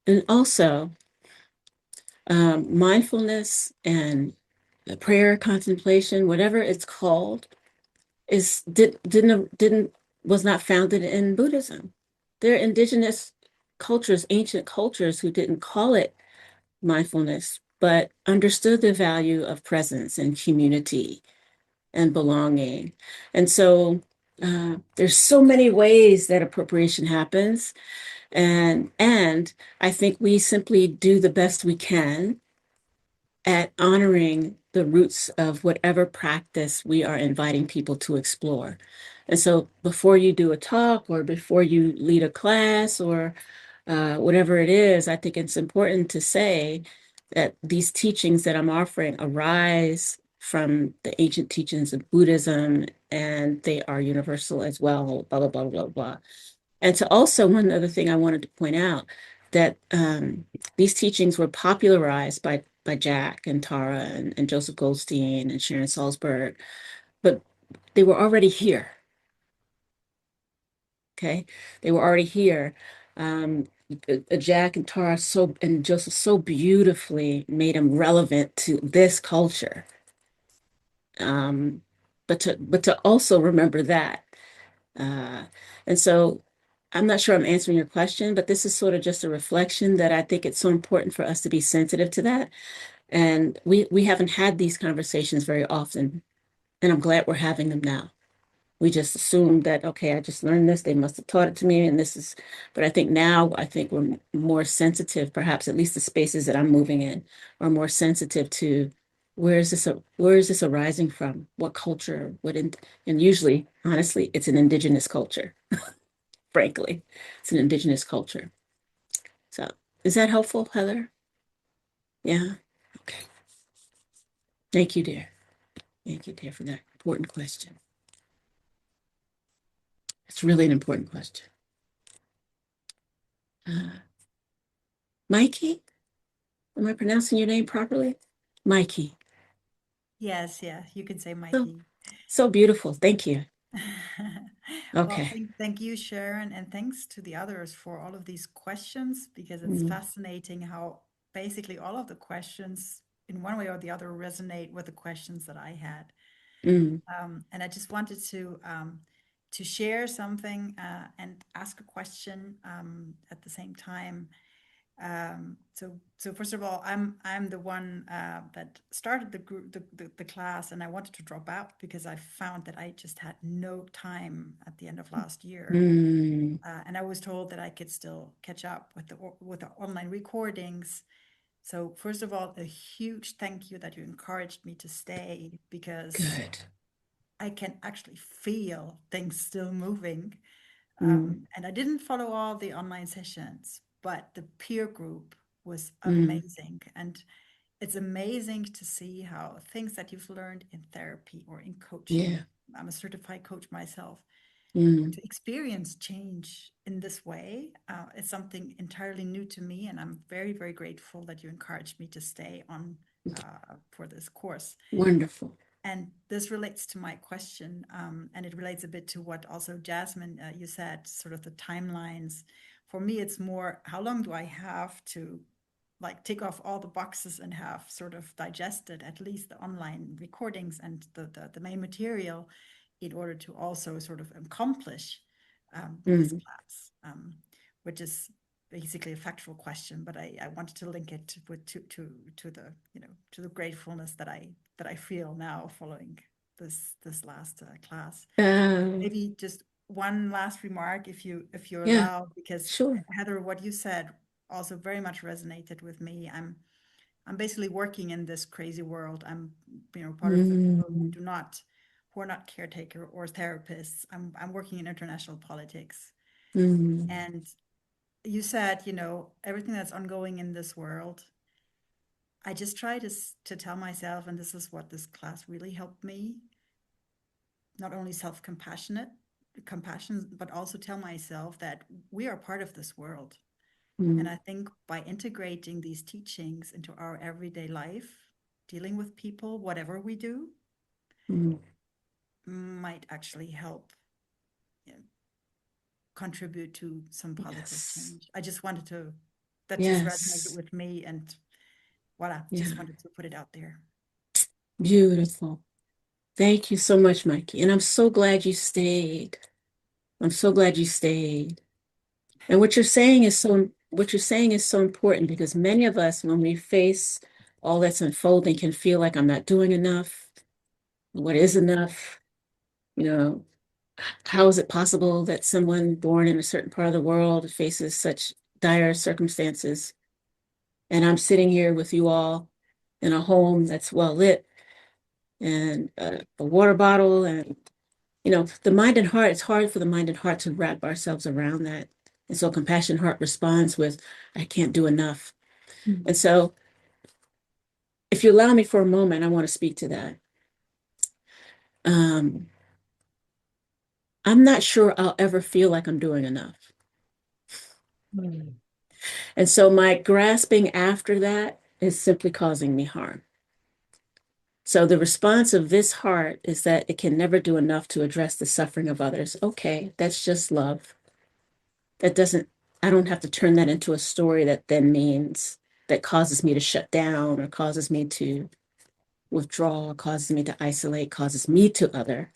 And also, mindfulness and prayer, contemplation, whatever it's called, was not founded in Buddhism. There are indigenous cultures, ancient cultures who didn't call it mindfulness, but understood the value of presence and community and belonging. And so there's so many ways that appropriation happens. And I think we simply do the best we can at honoring the roots of whatever practice we are inviting people to explore. And so before you do a talk or before you lead a class or whatever it is, I think it's important to say that these teachings that I'm offering arise from the ancient teachings of Buddhism, and they are universal as well, blah, blah, blah, blah, blah. And to also, one other thing I wanted to point out, that these teachings were popularized by Jack and Tara and Joseph Goldstein and Sharon Salzberg, but they were already here. Okay, they were already here. Jack and Tara and Joseph so beautifully made them relevant to this culture. But to also remember that. Uh, and so I'm not sure I'm answering your question, but this is sort of just a reflection that I think it's so important for us to be sensitive to that. And we haven't had these conversations very often, and I'm glad we're having them now. We just assume that, okay, I just learned this, they must have taught it to me, and this is, but I think now, I think we're more sensitive, perhaps at least the spaces that I'm moving in are more sensitive to where is this arising from? What culture? And usually, honestly, it's an indigenous culture, frankly. It's an indigenous culture. So is that helpful, Heather? Yeah. Okay. Thank you, dear. Thank you, dear, for that important question. It's really an important question. Mikey, am I pronouncing your name properly? Mikey. Yes, yeah, you can say So, Mikey. so beautiful. Thank you. Well, Okay. thank you, Sharon, and thanks to the others for all of these questions, because it's Mm, fascinating how basically all of the questions, in one way or the other, resonate with the questions that I had. mm, And I just wanted to share something and ask a question at the same time. So first of all, I'm the one that started the group, the class, and I wanted to drop out because I found that I just had no time at the end of last year. mm, And I was told that I could still catch up with the online recordings. So first of all, a huge thank you that you encouraged me to stay, because good. I can actually feel things still moving. Mm, And I didn't follow all the online sessions, but the peer group was mm, amazing. And it's amazing to see how things that you've learned in therapy or in coaching, yeah. I'm a certified coach myself, Mm, to experience change in this way. It's something entirely new to me. And I'm very, very grateful that you encouraged me to stay on for this course. wonderful. And this relates to my question, and it relates a bit to what also Jasmine, you said, sort of the timelines. For me, it's more, how long do I have to like tick off all the boxes and have sort of digested at least the online recordings and the main material in order to also sort of accomplish this Mm, class, which is basically a factual question, but I wanted to link it with to the, you know, to the gratefulness that I feel now following this last class. uh, Maybe just one last remark, if you yeah, allow, because sure. Heather, what you said also very much resonated with me. I'm basically working in this crazy world. I'm, you know, part of the people Mm, who are not caretaker or therapists. I'm working in international politics. mm, And you said, you know, everything that's ongoing in this world, I just try to tell myself, and this is what this class really helped me, not only compassion, but also tell myself that we are part of this world. And mm, I think by integrating these teachings into our everyday life, dealing with people, whatever we do, mm, might actually help, you know, contribute to some positive yes. change. I just wanted to, that just resonated Yes. with me, and voila, just Yeah. wanted to put it out there. Beautiful. Thank you so much, Mikey. And I'm so glad you stayed. I'm so glad you stayed. And what you're saying is so important, because many of us, when we face all that's unfolding, can feel like I'm not doing enough. What is enough? You know, how is it possible that someone born in a certain part of the world faces such dire circumstances? And I'm sitting here with you all in a home that's well lit, and a water bottle, and the mind and heart, it's hard for the mind and heart to wrap ourselves around that. And so compassion heart responds with, I can't do enough. And so if you allow me for a moment, I want to speak to that. um, I'm not sure I'll ever feel like I'm doing enough. And so my grasping after that is simply causing me harm. So the response of this heart is that it can never do enough to address the suffering of others. Okay, that's just love. That doesn't, I don't have to turn that into a story that then means that causes me to shut down or causes me to withdraw, causes me to isolate, causes me to other.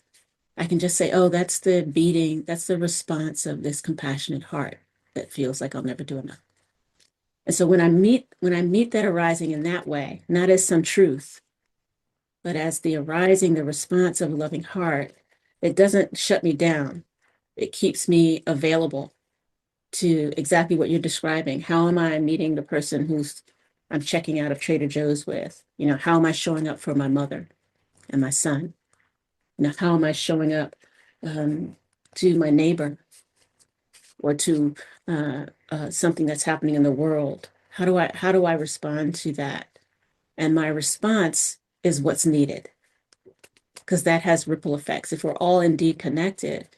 I can just say, oh, that's the beating, that's the response of this compassionate heart that feels like I'll never do enough. And so when I meet that arising in that way, not as some truth, but as the arising, the response of a loving heart, it doesn't shut me down. It keeps me available to exactly what you're describing. How am I meeting the person who's I'm checking out of Trader Joe's with? How am I showing up for my mother and my son? How am I showing up to my neighbor or to something that's happening in the world? How do I respond to that? And my response is what's needed because that has ripple effects. If we're all indeed connected,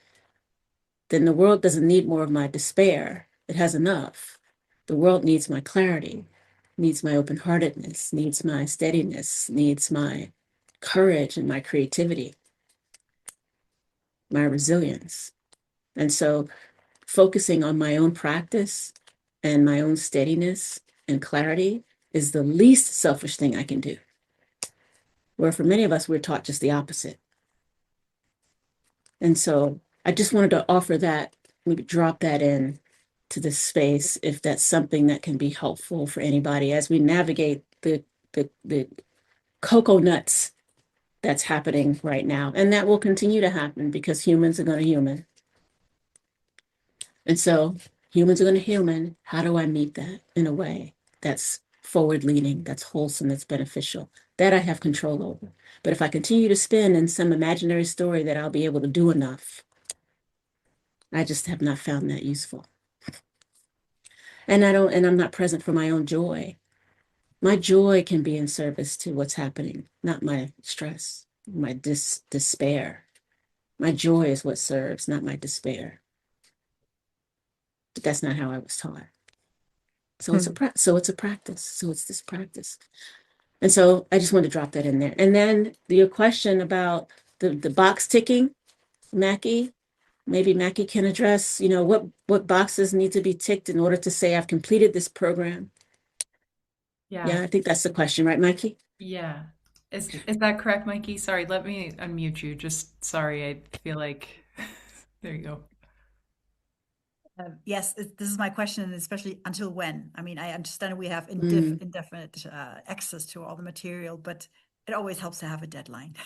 then the world doesn't need more of my despair. It has enough. The world needs my clarity, needs my open heartedness, needs my steadiness, needs my courage and my creativity, my resilience. And so focusing on my own practice and my own steadiness and clarity is the least selfish thing I can do. Where for many of us, we're taught just the opposite. And so I just wanted to offer that, maybe drop that in to this space if that's something that can be helpful for anybody as we navigate the cocoa nuts that's happening right now. And that will continue to happen because humans are going to human. And so humans are going to human. How do I meet that in a way that's forward leaning, that's wholesome, that's beneficial? That I have control over. But if I continue to spin in some imaginary story that I'll be able to do enough, I just have not found that useful. And I'm not present for my own joy. My joy can be in service to what's happening, not my stress, my despair. My joy is what serves, not my despair. But that's not how I was taught. So it's a practice. So it's this practice. And so I just wanted to drop that in there. And then your question about the box ticking, Mackie, maybe Mackie can address, what boxes need to be ticked in order to say I've completed this program. Yeah, I think that's the question, right, Mikey? Yeah. Is that correct, Mikey? Sorry, let me unmute you. Just sorry, I feel like there you go. Yes, this is my question, and especially until when? I mean, I understand we have indefinite access to all the material, but it always helps to have a deadline.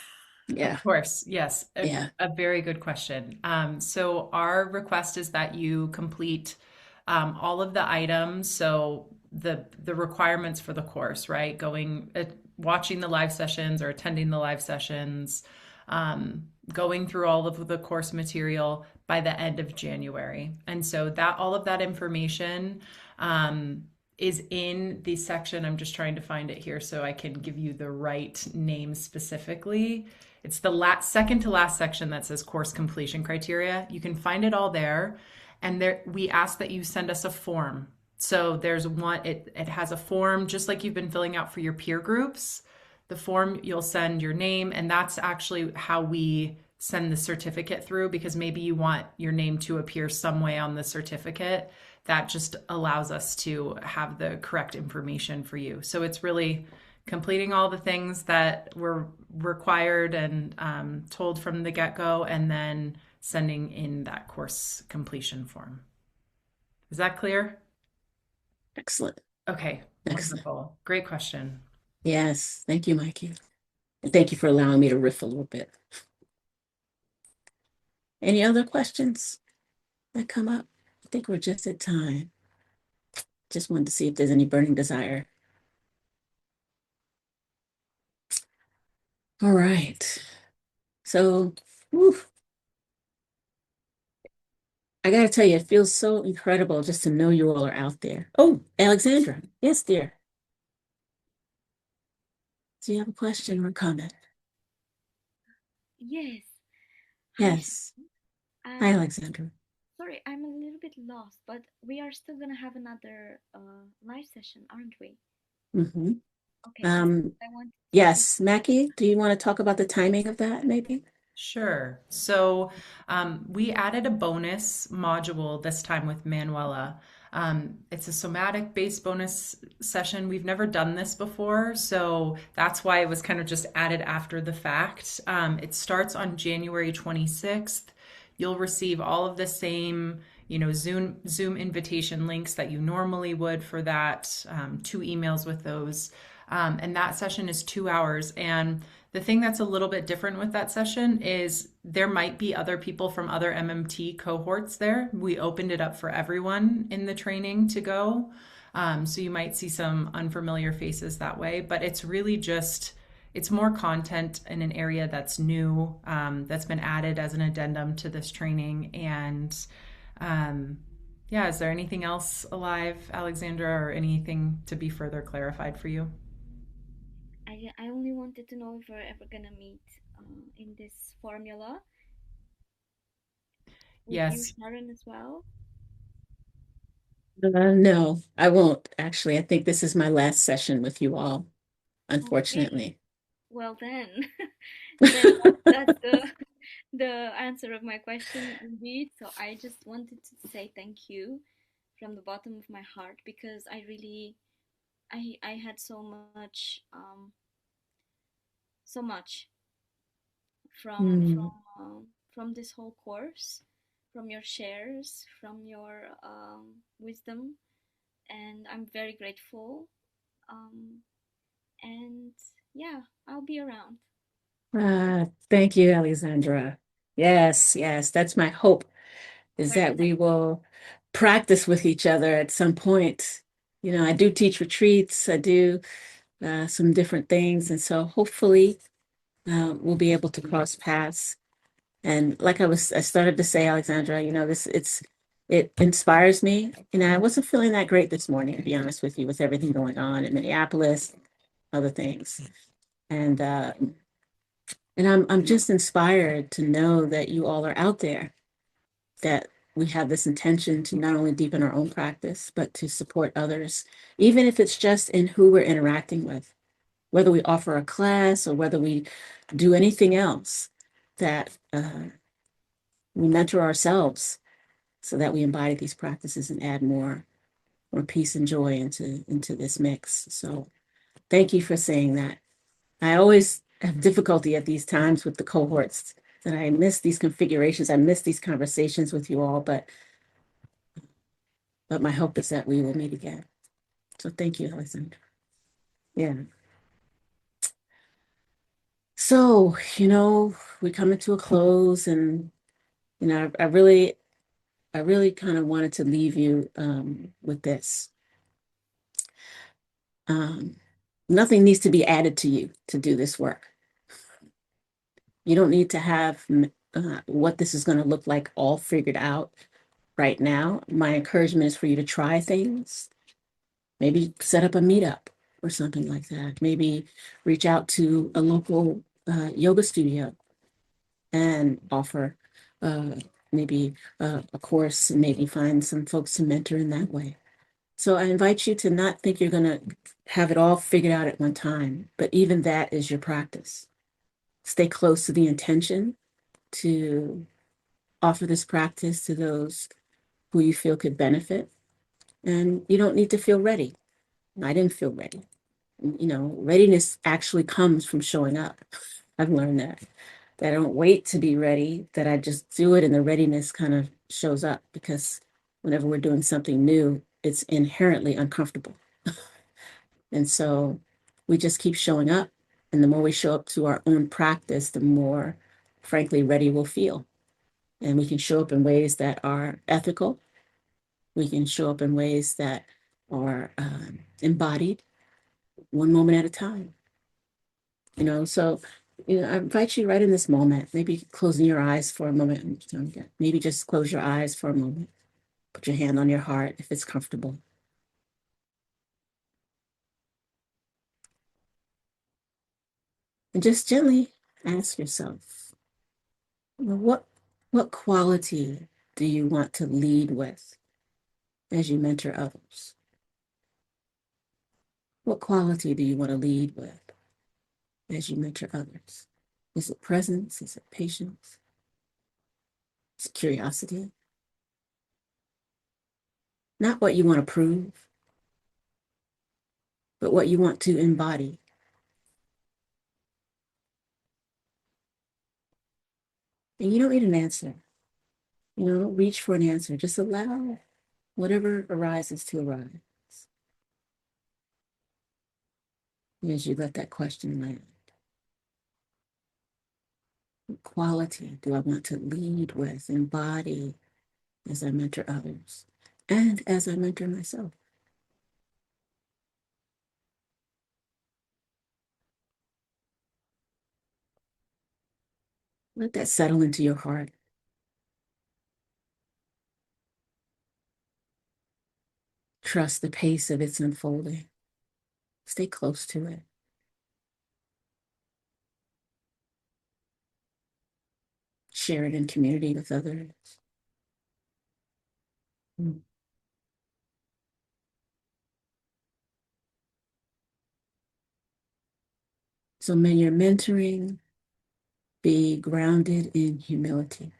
Yeah. Of course, yes. Yeah. A very good question. So our request is that you complete all of the items. So the requirements for the course, right? Watching the live sessions or attending the live sessions, going through all of the course material by the end of January. And so that all of that information is in the section. I'm just trying to find it here so I can give you the right name specifically. It's the second to last section that says course completion criteria. You can find it all there. And there we ask that you send us a form. So there's one, it has a form just like you've been filling out for your peer groups. The form, you'll send your name, and that's actually how we send the certificate through, because maybe you want your name to appear some way on the certificate. That just allows us to have the correct information for you. So it's really completing all the things that were required and told from the get-go, and then sending in that course completion form. Is that clear? Excellent. Okay, Excellent. wonderful. Great question. Yes. Thank you, Mikey. And thank you for allowing me to riff a little bit. Any other questions that come up? I think we're just at time. Just wanted to see if there's any burning desire. All right. So, whew, I got to tell you, it feels so incredible just to know you all are out there. Oh, Alexandra. Yes, dear. Do you have a question or a comment? Yes. Hi, Yes. Hi, Alexandra. sorry, I'm a little bit lost, but we are still gonna have another live session, aren't we? Mm-hmm. Okay, this I want to see. Yes, Mackie, do you want to talk about the timing of that, maybe? Sure. So we added a bonus module this time with Manuela. It's a somatic based bonus session. We've never done this before, so that's why it was kind of just added after the fact. It starts on January 26th. You'll receive all of the same, Zoom invitation links that you normally would for that, 2 emails with those. And that session is 2 hours. And the thing that's a little bit different with that session is there might be other people from other MMT cohorts there. We opened it up for everyone in the training to go. So you might see some unfamiliar faces that way, but it's really just, it's more content in an area that's new, that's been added as an addendum to this training. And yeah, is there anything else alive, Alexandra, or anything to be further clarified for you? I only wanted to know if we're ever gonna meet in this formula with you, Yes. Sharon, as well. No, I won't actually. I think this is my last session with you all, Okay. unfortunately. Well then, then that's the answer of my question indeed. So I just wanted to say thank you from the bottom of my heart because I really I had so much from Hmm. from this whole course, from your shares, from your wisdom, and I'm very grateful. Um, and yeah, I'll be around. Thank you, Alexandra. Yes, yes, that's my hope, is Very that we nice. will practice with each other at some point. I do teach retreats, I do some different things, and so hopefully we'll be able to cross paths. And like I started to say, Alexandra, it inspires me. I wasn't feeling that great this morning, to be honest with you, with everything going on in Minneapolis, other things. And I'm just inspired to know that you all are out there, that we have this intention to not only deepen our own practice, but to support others, even if it's just in who we're interacting with, whether we offer a class or whether we do anything else, that we mentor ourselves so that we embody these practices and add more peace and joy into this mix. So thank you for saying that. I always have difficulty at these times with the cohorts, that I miss these configurations. I miss these conversations with you all, but my hope is that we will meet again. So thank you, Alexandra. Yeah. So, we come into a close, and I really kind of wanted to leave you with this. Um, Nothing needs to be added to you to do this work. You don't need to have what this is going to look like all figured out right now. My encouragement is for you to try things. Maybe set up a meetup or something like that. Maybe reach out to a local yoga studio and offer uh, maybe a course, and maybe find some folks to mentor in that way. So I invite you to not think you're going to have it all figured out at one time, but even that is your practice. Stay close to the intention to offer this practice to those who you feel could benefit. And you don't need to feel ready. I didn't feel ready. Readiness actually comes from showing up. I've learned that I don't wait to be ready, that I just do it and the readiness kind of shows up, because whenever we're doing something new, it's inherently uncomfortable. And so we just keep showing up. And the more we show up to our own practice, the more, frankly, ready we'll feel. And we can show up in ways that are ethical. We can show up in ways that are embodied, one moment at a time. So I invite you right in this moment, maybe closing your eyes for a moment. Maybe just close your eyes for a moment. Put your hand on your heart if it's comfortable. And just gently ask yourself, What quality do you want to lead with as you mentor others? What quality do you want to lead with as you mentor others? Is it presence? Is it patience? Is it curiosity? Not what you want to prove, but what you want to embody. And you don't need an answer. Don't reach for an answer. Just allow whatever arises to arise as you let that question land. What quality do I want to lead with, embody as I mentor others and as I mentor myself? Let that settle into your heart. Trust the pace of its unfolding. Stay close to it. Share it in community with others. So may your mentoring be grounded in humility.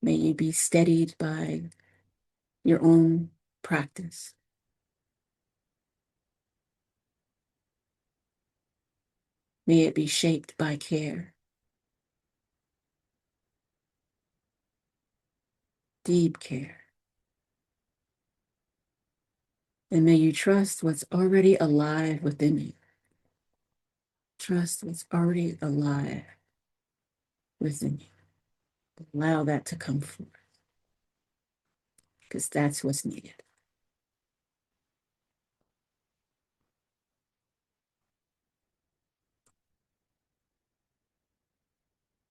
May you be steadied by your own practice. May it be shaped by care, deep care. And may you trust what's already alive within you. Trust what's already alive within you. Allow that to come forth, because that's what's needed.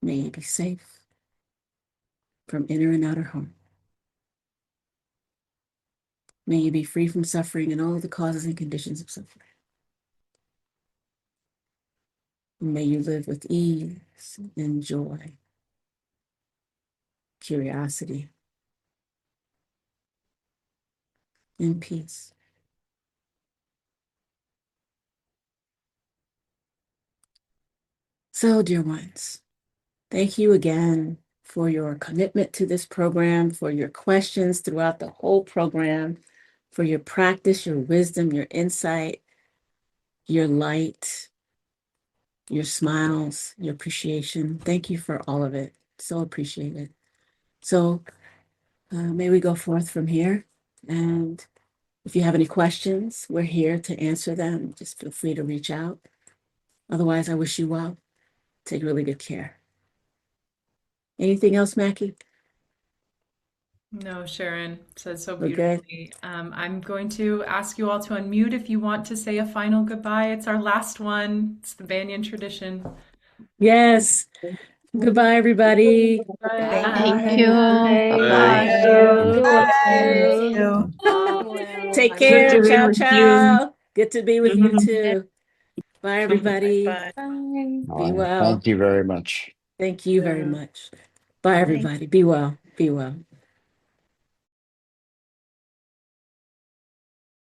May you be safe from inner and outer harm. May you be free from suffering and all of the causes and conditions of suffering. And may you live with ease and joy, curiosity, and peace. So, dear ones, thank you again for your commitment to this program, for your questions throughout the whole program, for your practice, your wisdom, your insight, your light, your smiles, your appreciation. Thank you for all of it. So appreciated. So may we go forth from here. And if you have any questions, we're here to answer them. Just feel free to reach out. Otherwise, I wish you well. Take really good care. Anything else, Mackie? No, Sharon said so We're good. beautifully. I'm going to ask you all to unmute if you want to say a final goodbye. It's our last one. It's the Banyan tradition. Yes. Goodbye, everybody. Bye. Thank you. Bye. Thank Be you. well. Thank you. Take Good care. to be Ciao, with you. ciao. Good to be with you too. Bye, everybody. Bye. Bye. Be All right. well. Thank you very much. Thank you very much. Bye, everybody. Be well. Be well.